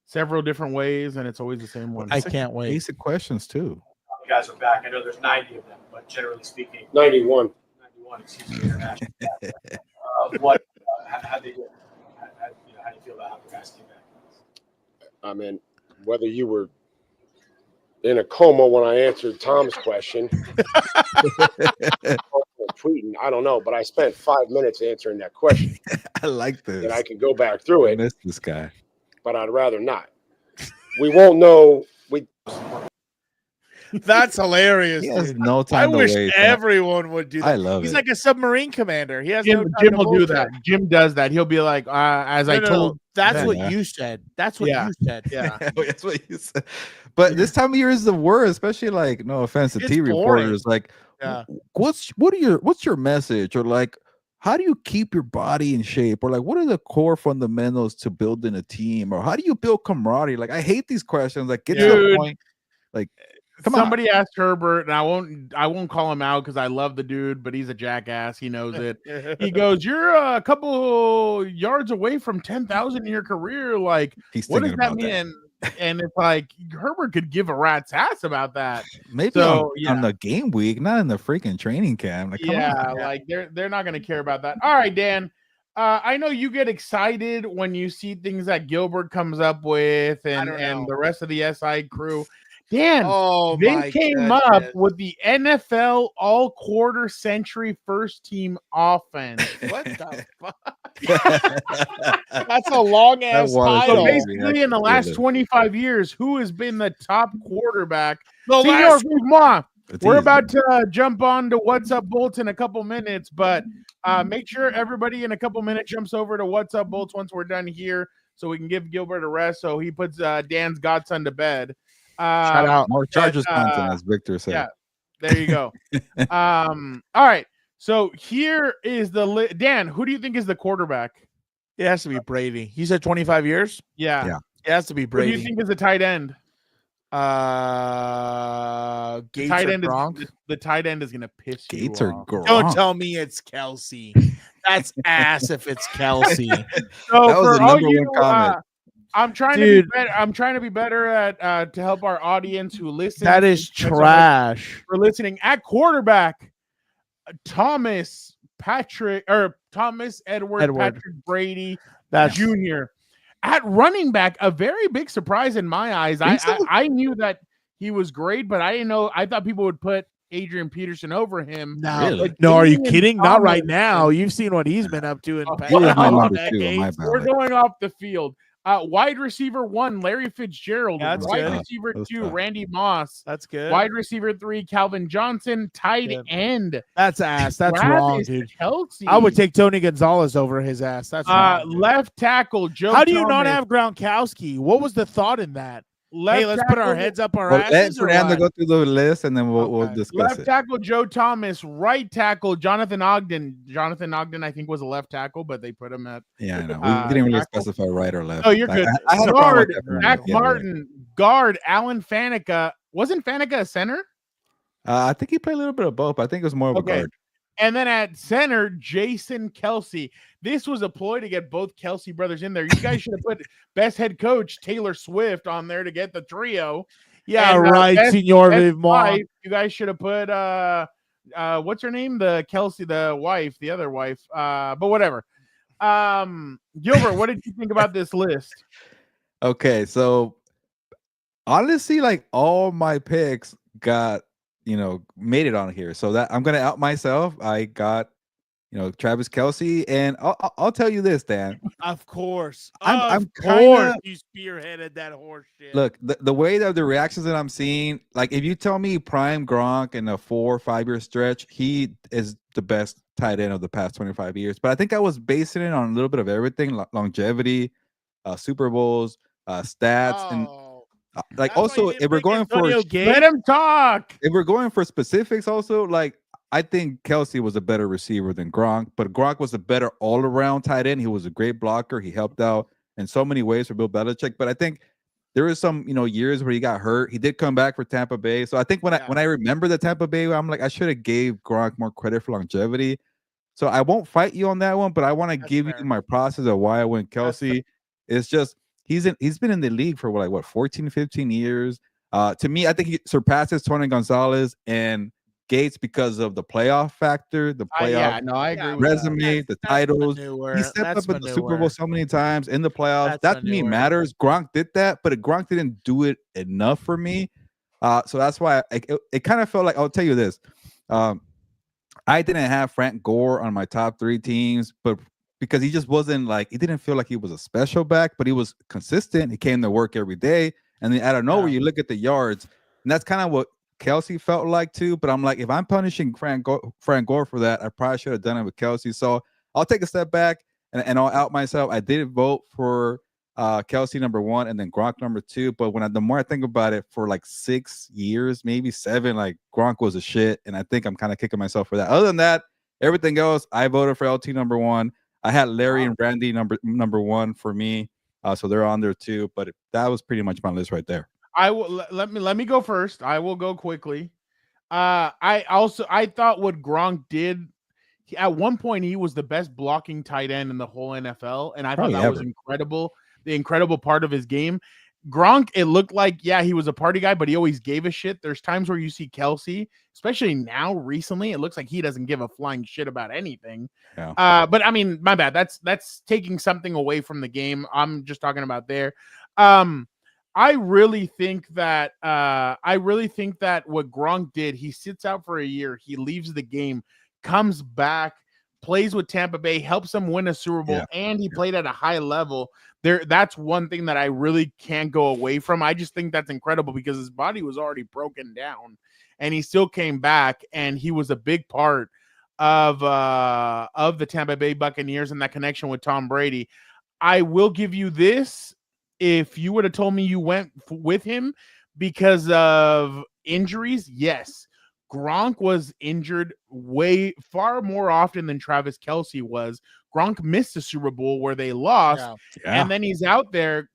A: several different ways, and it's always the same one.
C: I can't wait.
B: Basic questions too.
K: You guys are back. I know there's 90 of them, but generally speaking,
Q: 91.
K: 91, excuse me, international. What? How they do? How do you feel about how the guys came back?
Q: I mean, whether you were in a coma when I answered Tom's question, tweeting, I don't know, but I spent 5 minutes answering that question.
B: I like this.
Q: And I can go back through
B: I
Q: it,
B: miss this guy.
Q: but I'd rather not. We won't know.
C: That's hilarious.
B: He has
C: Dude.
B: no
C: I
B: time to
C: wish
B: waste.
C: everyone would do that.
B: I love
C: He's
B: it.
C: like a submarine commander. He has
A: Jim,
C: no time
A: Jim
C: to
A: will do
C: bullshit.
A: that. Jim does that. He'll be like, as I told.
C: That's
A: them.
C: what you said. That's what you said.
A: Yeah.
B: That's what you said. But this time of year is the worst, especially like, no offense to
C: It's
B: T
C: boring.
B: reporters. Like,
C: Yeah.
B: what's your message? Or like, how do you keep your body in shape? Or like, what are the core fundamentals to building a team? Or how do you build camaraderie? Like, I hate these questions. Like, get to the
A: Dude.
B: point. Like, come
A: Somebody asked Herbert, and I won't call him out because I love the dude, but he's a jackass. He knows it. He goes, "You're a couple yards away from 10,000 in your career. Like,
B: He's
A: what does
B: thinking
A: that
B: about that.
A: mean?" And it's like Herbert could give a rat's ass about that.
B: Maybe
A: So,
B: on the game week, not in the freaking training camp. Like, come on.
A: Like they're not going to care about that. All right, Dan. I know you get excited when you see things that Gilbert comes up with and the rest of the SI crew. Dan,
C: Oh,
A: they
C: my
A: came up
C: goodness.
A: with the NFL all quarter century first team offense.
C: What the fuck? That's a long ass
A: So
C: title.
A: basically, in the last 25 years, who has been the top quarterback?
C: The
A: Senor
C: last-
A: Guzman,
B: It's
A: we're
B: easy.
A: about to jump on to What's Up Bolts in a couple minutes, but make sure everybody in a couple minutes jumps over to What's Up Bolts once we're done here, so we can give Gilbert a rest so he puts Dan's godson to bed.
C: Shout out.
B: More Chargers content, as Victor said.
A: Yeah, there you go. All right. So here is the Dan. Who do you think is the quarterback?
C: It has to be Brady. He said 25 years.
A: Yeah.
B: Yeah.
C: It has to be
A: Who do
C: Brady.
A: you think is the tight end?
C: Gates
A: tight
C: or
A: end
C: Gronk?
A: the tight end is gonna piss
B: Gates
A: you
B: or
A: off.
B: Gronk?
C: Don't tell me it's Kelsey. That's ass if it's Kelsey.
A: So
B: That was
A: for
B: the
A: all
B: number
A: you,
B: one comment.
A: I'm trying to be better. I'm trying to be better at to help our audience who listens.
C: That is trash.
A: For listening at quarterback, Thomas Edward Patrick Brady
C: That's
A: Jr. At running back, a very big surprise in my eyes. I knew that he was great, but I didn't know. I thought people would put Adrian Peterson over him.
C: no.
B: Really?
C: No, are you
A: Adrian
C: kidding? Not right
A: Thomas-
C: now. You've seen what he's been up to in
B: He was my number
C: decades.
B: 2 on my
A: We're
B: ballot.
A: going off the field. Wide receiver 1, Larry Fitzgerald.
C: Yeah, that's
A: Wide
C: good.
A: receiver
B: That's
A: 2,
B: tough.
A: Randy Moss.
C: That's good.
A: Wide receiver 3, Calvin Johnson. Tight
C: Good.
A: end,
C: That's ass. That's
A: Travis
C: wrong, dude.
A: Kelce.
C: I would take Tony Gonzalez over his ass. That's wrong, dude.
A: left tackle Joe.
C: How do you not
A: Thomas.
C: have Gronkowski? What was the thought in that?
A: Left
C: Hey, let's put our
A: tackle-
C: heads up our
B: Well, let
C: asses. Or
B: Fernando
C: what?
B: go through the list, and then we'll
C: Okay.
B: discuss
A: Left
B: it.
A: tackle Joe Thomas. Right tackle Jonathan Ogden. Jonathan Ogden, I think, was a left tackle, but they put him at.
B: Yeah, I know. We didn't really
A: tackle.
B: specify right or left.
A: Oh, you're good.
B: I had a problem
A: Guard
B: with that. Fernando.
A: Zach
B: Yeah, right.
A: Martin. Guard Alan Faneca. Wasn't Faneca a center?
B: I think he played a little bit of both. But I think it was more of a guard.
A: And then at center, Jason Kelsey. This was a ploy to get both Kelsey brothers in there. You guys should have put best head coach Taylor Swift on there to get the trio.
C: Yeah,
A: And,
C: right,
A: best-
C: Senor
A: best
C: Vivant.
A: wife, you guys should have put what's her name? The Kelsey, the wife, the other wife. But whatever. Gilbert, what did you think about this list?
B: Okay, so honestly, like all my picks got, made it on here. So that I'm gonna out myself. I got, Travis Kelce, and I'll tell you this, Dan.
C: Of course.
B: I'm
C: Of course
B: kinda-
C: you spearheaded that horse shit.
B: Look, the way that the reactions that I'm seeing, like if you tell me prime Gronk in a 4 or 5 year stretch, he is the best tight end of the past 25 years. But I think I was basing it on a little bit of everything, longevity, Super Bowls, stats, and like
C: That's why
B: also
C: you didn't
B: if we're
C: bring
B: going for
C: Antonio Gates?
A: Let him talk.
B: if we're going for specifics, also like I think Kelsey was a better receiver than Gronk, but Gronk was a better all-around tight end. He was a great blocker. He helped out in so many ways for Bill Belichick. But I think there was some, years where he got hurt. He did come back for Tampa Bay. So I think when I remember the Tampa Bay, I'm like, I should have gave Gronk more credit for longevity. So I won't fight you on that one, but I want to give you my process of why I went Kelsey. It's just he's been in the league for 14, 15 years. To me, I think he surpasses Tony Gonzalez and Gates because of the playoff factor, the playoff
A: I agree with
B: resume, the titles.
C: manure.
B: He stepped
C: That's
B: up in the Super
C: manure.
B: Bowl so many times in the playoffs.
C: That's
B: That to me
C: manure.
B: matters. Gronk did that, but Gronk didn't do it enough for me. So that's why it kind of felt like, I'll tell you this. I didn't have Frank Gore on my top 3 teams, but because he just wasn't he didn't feel like he was a special back, but he was consistent. He came to work every day. And then out of nowhere, you look at the yards, and that's kind of what Kelsey felt like too. But I'm like, if I'm punishing Frank Gore for that, I probably should have done it with Kelsey. So I'll take a step back and I'll out myself. I did vote for Kelsey number 1 and then Gronk number 2. But the more I think about it, for 6 years, maybe 7, Gronk was a shit. And I think I'm kind of kicking myself for that. Other than that, everything else, I voted for LT number 1. I had Larry and Randy number 1 for me. So they're on there too. But that was pretty much my list right there.
A: I will let me go first. I will go quickly. I thought what Gronk did at one point, he was the best blocking tight end in the whole NFL, and I thought that was incredible. The incredible part of his game. Gronk, it looked like, he was a party guy, but he always gave a shit. There's times where you see Kelsey, especially now recently, it looks like he doesn't give a flying shit about anything.
B: Yeah.
A: But I mean, my bad. That's taking something away from the game. I'm just talking about there. I really think that what Gronk did, he sits out for a year, he leaves the game, comes back, plays with Tampa Bay, helps them win a Super Bowl, and he played at a high level. That's one thing that I really can't go away from. I just think that's incredible because his body was already broken down and he still came back, and he was a big part of the Tampa Bay Buccaneers and that connection with Tom Brady. I will give you this. If you would have told me you went with him because of injuries, yes. Gronk was injured far more often than Travis Kelce was. Gronk missed the Super Bowl where they lost, and then he's out there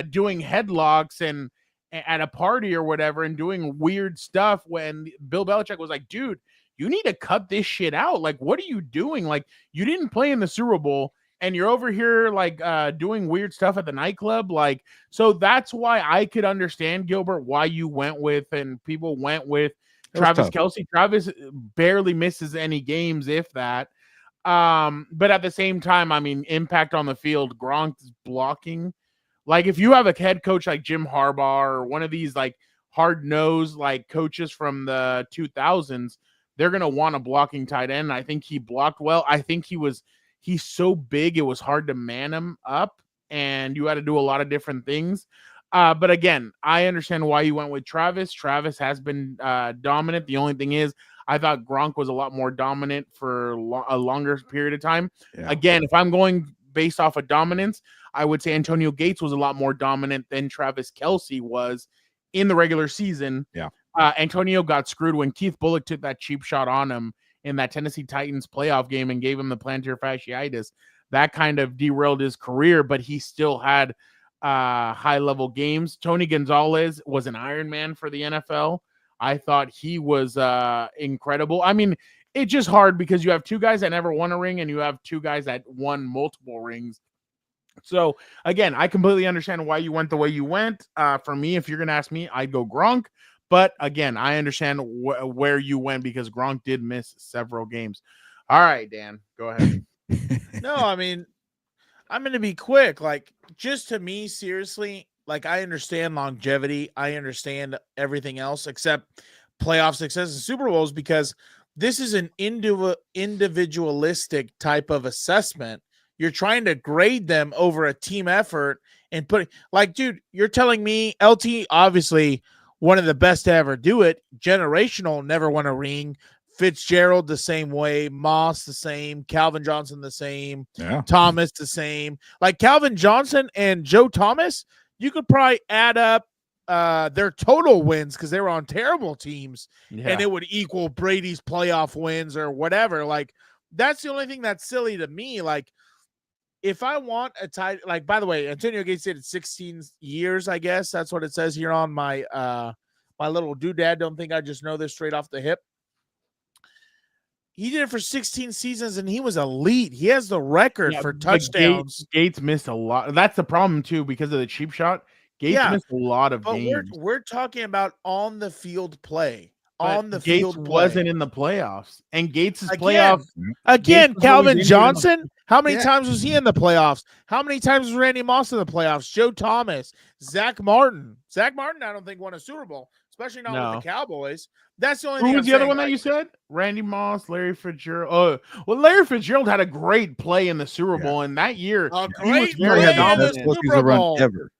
A: doing headlocks and at a party or whatever and doing weird stuff when Bill Belichick was like, dude, you need to cut this shit out. Like, what are you doing? Like, you didn't play in the Super Bowl, and you're over here like doing weird stuff at the nightclub. Like, so that's why I could understand, Gilbert, why you went with and people went with Travis Kelce. Travis barely misses any games, if that. But at the same time, I mean, impact on the field, Gronk's blocking. Like, if you have a head coach like Jim Harbaugh or one of these like hard-nosed like coaches from the 2000s, they're going to want a blocking tight end. I think he blocked well. I think he's so big, it was hard to man him up, and you had to do a lot of different things. But again, I understand why you went with Travis. Travis has been dominant. The only thing is, I thought Gronk was a lot more dominant for a longer period of time. Yeah. Again, if I'm going based off of dominance, I would say Antonio Gates was a lot more dominant than Travis Kelce was in the regular season.
B: Yeah.
A: Antonio got screwed when Keith Bulluck took that cheap shot on him in that Tennessee Titans playoff game and gave him the plantar fasciitis. That kind of derailed his career, but he still had high-level games. Tony Gonzalez was an Iron Man for the NFL. I thought he was incredible. I mean, it's just hard because you have two guys that never won a ring and you have two guys that won multiple rings. So, again, I completely understand why you went the way you went. For me, if you're going to ask me, I'd go Gronk. But, again, I understand where you went because Gronk did miss several games. All right, Dan, go ahead.
C: No, I mean, I'm going to be quick. Like, just to me, seriously, like, I understand longevity. I understand everything else except playoff success and Super Bowls because this is an individualistic type of assessment. You're trying to grade them over a team effort and like, dude, you're telling me LT, obviously one of the best to ever do it, generational, never won a ring. Fitzgerald the same way, Moss the same, Calvin Johnson the same, Thomas the same. Like Calvin Johnson and Joe Thomas, you could probably add up their total wins because they were on terrible teams, and it would equal Brady's playoff wins or whatever. Like, that's the only thing that's silly to me. Like, if I want a tight, like, by the way, Antonio Gates did it 16 years, I guess. That's what it says here on my my little doodad. Don't think I just know this straight off the hip. He did it for 16 seasons, and he was elite. He has the record for touchdowns.
A: Gates missed a lot. That's the problem, too, because of the cheap shot. Gates missed a lot of games.
C: We're talking about on-the-field play.
A: Gates wasn't in the playoffs. And Gates' playoffs.
C: Again, Calvin Johnson, how many times was he in the playoffs? How many times was Randy Moss in the playoffs? Joe Thomas, Zach Martin. Zach Martin, I don't think, won a Super Bowl, especially not with the Cowboys. That's the only thing.
A: Who was the other one that you said? Randy Moss, Larry Fitzgerald. Oh, well, Larry Fitzgerald had a great play in the Super Bowl, and that year
C: he was very dominant.
B: Ever.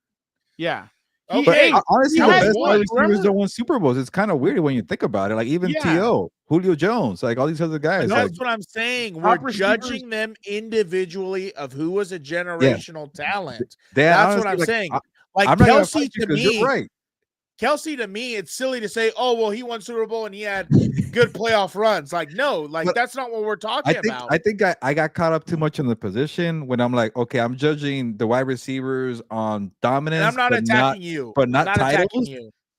A: Yeah.
B: Honestly, the best wide receivers don't win Super Bowls. It's kind of weird when you think about it. Like even T.O., Julio Jones, like all these other guys.
C: That's what I'm saying. We're judging them individually of who was a generational talent. That's what I'm saying. Like Kelce to me,
B: you're right.
C: Kelce to me, it's silly to say, oh, well, he won Super Bowl and he had good playoff runs. Like, no, like but that's not what we're talking about.
B: I think I got caught up too much in the position when I'm like, okay, I'm judging the wide receivers on dominance.
C: And I'm not attacking you,
B: but not titles.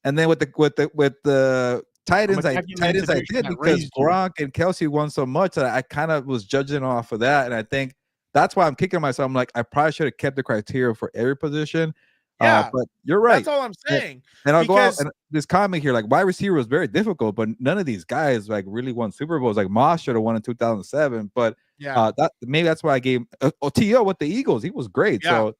B: And then with the tight ends, I did because Gronk and Kelce won so much that I kind of was judging off of that. And I think that's why I'm kicking myself. I'm like, I probably should have kept the criteria for every position.
C: Yeah,
B: but you're right.
C: That's all I'm saying.
B: And I'll go out and this comment here, like wide receiver was very difficult, but none of these guys like really won Super Bowls. Like Moss should have won in 2007, but maybe that's why I gave T.O. with the Eagles. He was great. So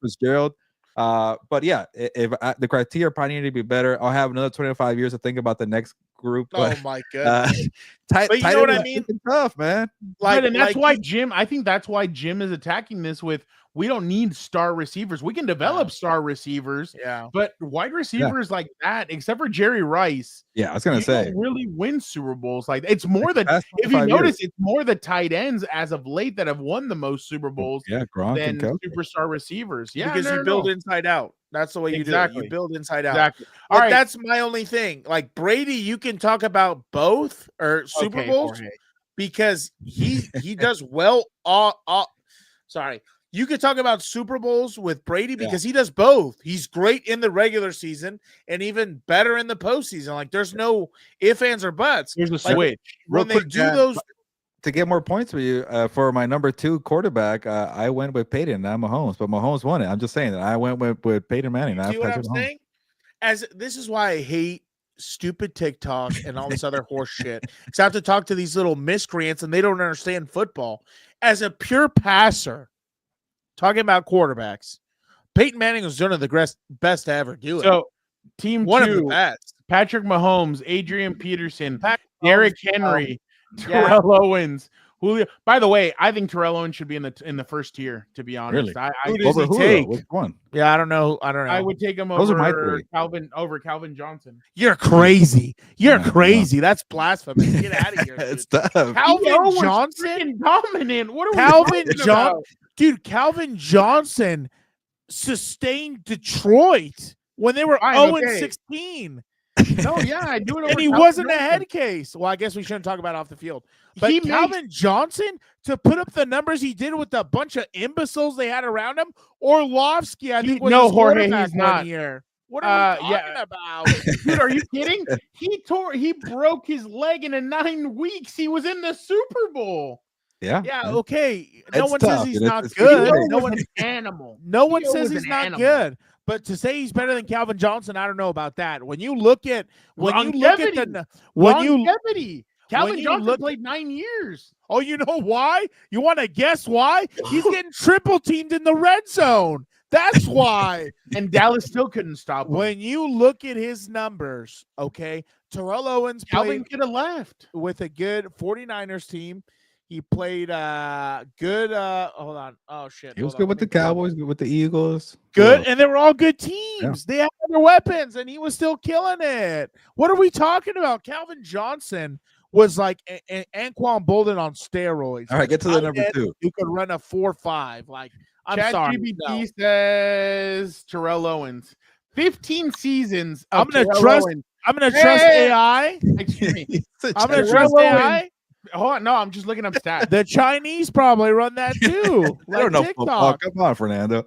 B: Fitzgerald, But yeah, if the criteria probably need to be better, I'll have another 25 years to think about the next group.
C: Oh my goodness.
B: But
C: you know what I mean?
B: Tough, man.
A: Right, and that's why Jim. I think that's why Jim is attacking this with. We don't need star receivers. We can develop star receivers.
C: Yeah,
A: but wide receivers like that, except for Jerry Rice.
B: Yeah, I was gonna say,
A: don't really win Super Bowls. Like it's more than if you notice, it's more the tight ends as of late that have won the most Super Bowls.
B: Yeah, Gronk
A: than
B: and
A: superstar receivers. Yeah,
C: because you build inside out. That's the way you do it. You build inside out.
A: Exactly.
C: All right, that's my only thing. Like Brady, you can talk about both or Super Bowls because he does well. Sorry. You could talk about Super Bowls with Brady because he does both. He's great in the regular season and even better in the postseason. Like there's no ifs, ands, or buts.
A: There's a
C: like,
A: switch.
C: When they do those.
B: To get more points for you, for my number 2 quarterback, I went with Peyton, not Mahomes, but Mahomes won it. I'm just saying that I went with Peyton Manning.
C: See what I'm saying? This is why I hate stupid TikTok and all this other horse shit. Because I have to talk to these little miscreants and they don't understand football. As a pure passer, talking about quarterbacks, Peyton Manning was one of the best to ever do it.
A: So, team
C: one
A: 2,
C: of the best.
A: Patrick Mahomes, Adrian Peterson, Derrick Henry, Terrell Owens, Julio. By the way, I think Terrell Owens should be in the first tier. To be honest,
B: really?
A: Who
C: does he take?
B: Which one?
C: Yeah, I don't know. I
A: would take him
B: Those are my
A: over
B: 3.
A: Calvin Johnson.
C: You're crazy. You're crazy. That's blasphemous. Get out of here.
B: It's tough.
C: Calvin Johnson,
A: dominant. What are we
C: Calvin
A: talking
C: Johnson,
A: about?
C: dude. Calvin Johnson sustained Detroit when they were 0-16.
A: No, yeah, I do it.
C: And he wasn't a head case. Well, I guess we shouldn't talk about off the field. But Calvin Johnson, to put up the numbers he did with a bunch of imbeciles they had around him, Orlovsky, I think, was his quarterback one year. What are we talking about?
A: Dude, are you kidding? He broke his leg in 9 weeks. He was in the Super Bowl.
B: Yeah.
C: Yeah, okay. No
B: It's
C: one
B: tough,
C: says he's
B: dude.
C: not
B: It's
C: good.
B: crazy.
C: No one
A: an animal.
C: No one
A: Theo
C: says
A: was
C: he's
A: an
C: not
A: animal.
C: good. But to say he's better than Calvin Johnson, I don't know about that. When you look at Calvin Johnson played 9 years. Oh, you know why? You want to guess why? He's getting triple teamed in the red zone. That's why.
A: And Dallas still couldn't stop him.
C: When you look at his numbers, okay, Terrell Owens
A: Calvin
C: played
A: could have left
C: with a good 49ers team. He played good. Hold on. Oh shit.
B: He was good with the Cowboys, good with the Eagles.
C: Good, and they were all good teams. They had other weapons, and he was still killing it. What are we talking about? Calvin Johnson was like Anquan Bolden on steroids.
B: All right, get to the number 2.
C: You could run a 4.5. Like I'm sorry.
A: ChatGPT says Terrell Owens. 15 seasons.
C: I'm gonna trust AI.
A: Excuse me.
C: I'm gonna trust AI.
A: Hold on, no, I'm just looking up stats.
C: The Chinese probably run that too.
B: I don't know
C: TikTok.
B: football. Come on, Fernando.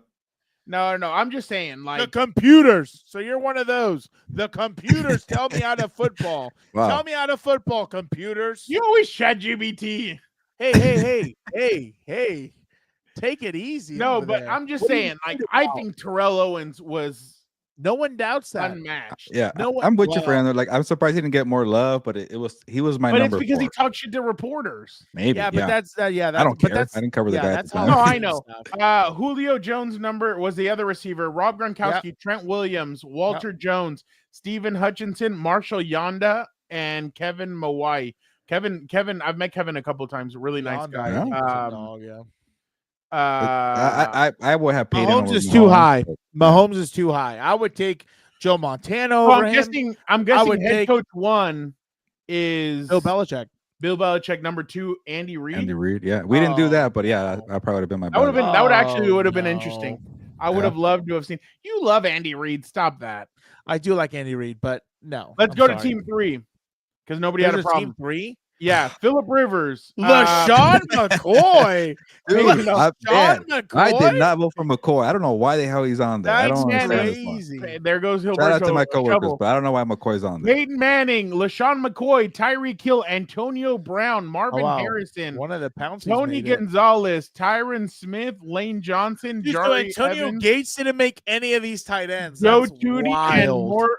A: No, I'm just saying, like
C: the computers. So you're one of those. The computers tell me how to football.
B: Wow.
C: Tell me how to football, computers.
A: You always ChatGPT.
C: Hey. Take it easy.
A: No,
C: over
A: but
C: there.
A: I'm just
C: What are you
A: saying, like
C: talking
A: I
C: about?
A: think Terrell Owens was
C: No one doubts that.
A: unmatched.
B: Yeah,
C: No one-
B: I'm with you,
C: well-
B: Fernando. Like, I'm surprised he didn't get more love, but he was my
A: But
B: number
A: it's because
B: 4.
A: he talked shit to reporters.
B: Maybe.
C: Yeah, but that's
B: I don't
C: but
B: care.
C: that's-
B: I didn't cover the
C: yeah,
B: guy. At
C: that's
B: the
C: how-
B: time.
A: No, I know. Julio Jones' number was the other receiver. Rob Gronkowski, Trent Williams, Walter Jones, Stephen Hutchinson, Marshall Yonda, and Kevin Mawai. Kevin, I've met Kevin a couple times. Really nice
C: Yonda,
A: guy.
C: yeah.
B: I would have paid
C: Mahomes is too high. Mahomes is too high. I would take Joe Montana over him.
A: I'm
C: I
A: guessing
C: would
A: head
C: take
A: coach 1 is
C: Bill Belichick.
A: Bill Belichick. Number 2, Andy Reid.
B: Andy Reid. Yeah, we didn't do that, but yeah, that probably would have been my.
A: That would have been. That would actually would have been
C: no.
A: interesting. I would have loved to have seen. You love Andy Reid. Stop that.
C: I do like Andy Reid, but no.
A: Let's
C: I'm
A: go
C: sorry.
A: to team 3 because nobody had a
C: There's
A: problem.
C: Team 3.
A: Yeah, Phillip Rivers,
C: LaShawn McCoy.
B: Dude,
C: LaShawn McCoy.
B: I did not vote for McCoy. I don't know why the hell he's on there. I
C: That's
B: don't understand this one.
C: crazy.
A: There goes Gilberto.
B: Shout out to my coworkers,
A: Trouble.
B: but I don't know why McCoy's on there.
A: Peyton Manning, LaShawn McCoy, Tyreek Hill, Antonio Brown, Marvin
C: wow.
A: Harrison,
C: One of the pounces.
A: Tony
C: made it.
A: Gonzalez, Tyron Smith, Lane Johnson,
C: Dude, so
A: Jari
C: Antonio
A: Evans,
C: Gates didn't make any of these tight ends.
A: Joe
C: That's
A: Tootie, and
C: wild.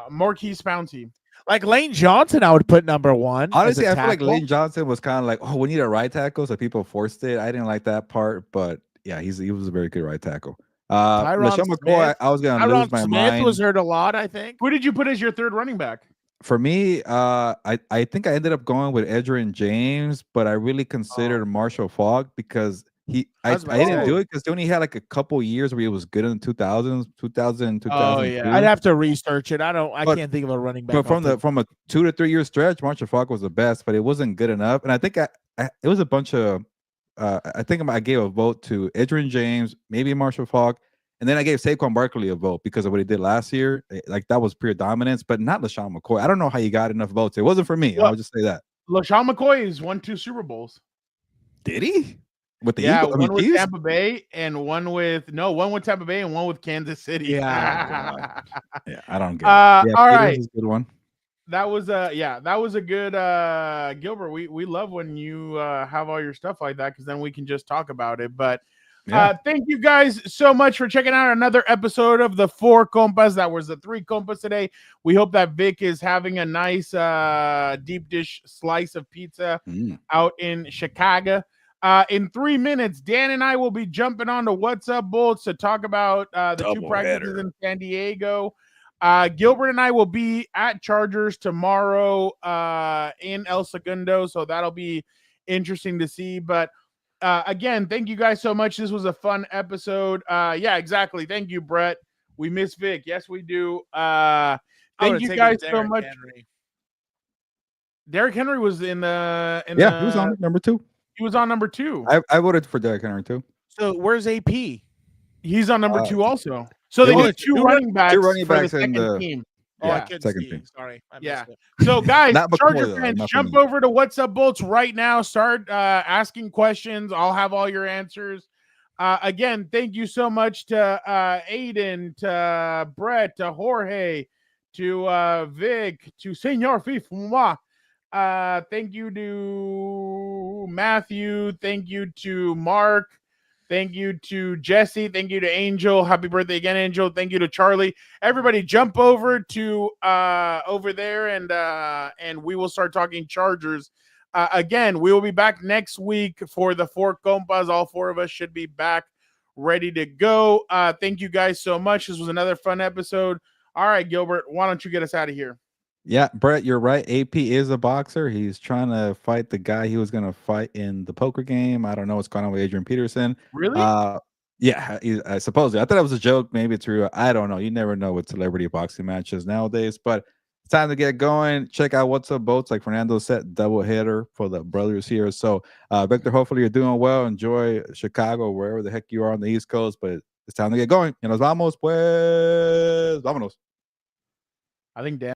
A: Marquise Pouncey.
C: Like Lane Johnson, I would put number 1.
B: Honestly,
C: as a
B: I feel like
C: tackle.
B: Lane Johnson was kind of like, oh, we need a right tackle, so people forced it. I didn't like that part, but Yeah, he was a very good right tackle.
C: Tyrann
B: LaShawn McCoy,
C: Smith.
B: I was gonna lose
C: Tyrann
B: my
C: Smith
B: mind.
C: was hurt a lot, I think.
A: Who did you put as your third running back?
B: For me, I think I ended up going with Edgerrin James, but I really considered Marshall Faulk because I didn't do it because he only had like a couple years where he was good in the 2000s, 2000, 2002.
C: I'd have to research it. I
B: But-
C: can't think of a running back.
B: But from a 2 to 3 year stretch, Marshall Faulk was the best, but it wasn't good enough. And I think it was a bunch of I think I gave a vote to Edgerrin James, maybe Marshall Faulk, and then I gave Saquon Barkley a vote because of what he did last year. Like that was pure dominance, but not LaShawn McCoy. I don't know how you got enough votes. It wasn't for me.
A: Well,
B: I'll just say that.
A: LaShawn McCoy has won 2 Super Bowls.
B: Did he? With the
A: Yeah,
B: Eagles?
A: one with
B: Chiefs?
A: Tampa Bay and one with Tampa Bay and one with Kansas City.
C: Yeah.
B: Yeah, I don't get it. Yeah,
A: all
B: Peters
A: right.
B: is a good one.
A: That was a good Gilbert. We love when you have all your stuff like that because then we can just talk about it. But thank you guys so much for checking out another episode of the 4 Compas. That was the 3 Compas today. We hope that Vic is having a nice deep dish slice of pizza out in Chicago. In 3 minutes, Dan and I will be jumping on to What's Up Bolts to talk about the 2 practices in San Diego. Gilbert and I will be at Chargers tomorrow in El Segundo, so that'll be interesting to see. But again, thank you guys so much. This was a fun episode. Yeah, exactly. Thank you, Brett. We miss Vic. Yes, we do. Thank you guys so much. Derrick Henry was in the
B: he was on number 2.
A: He was on number 2.
B: I voted for Derrick Henry too.
C: So where's AP?
A: He's on number 2 also. So they did 2 running backs, for the second team.
C: I couldn't
B: second
C: see.
B: team.
C: Sorry.
A: Yeah. So guys,
B: Not McCoy,
A: Charger
B: though,
A: fans,
B: not for
A: jump
B: me.
A: over to What's Up Bolts right now. Start asking questions. I'll have all your answers. Again, thank you so much to Aiden, to Brett, to Jorge, to Vic, to Senor Fifuma. Thank you to Matthew. Thank you to Mark. Thank you to Jesse. Thank you to Angel. Happy birthday again, Angel. Thank you to Charlie. Everybody jump over to over there and we will start talking Chargers. Again, we will be back next week for the 4 Compas. All 4 of us should be back ready to go. Thank you guys so much. This was another fun episode. All right, Gilbert, why don't you get us out of here?
B: Yeah, Brett, you're right. AP is a boxer. He's trying to fight the guy he was going to fight in the poker game. I don't know what's going on with Adrian Peterson.
A: Really?
B: Yeah, supposedly. I thought it was a joke. Maybe it's real. I don't know. You never know with celebrity boxing matches nowadays. But it's time to get going. Check out What's Up Boats. Like Fernando said, double header for the brothers here. So, Victor, hopefully you're doing well. Enjoy Chicago, wherever the heck you are on the East Coast. But it's time to get going. Y nos vamos, pues. Vámonos.
A: I think Dan.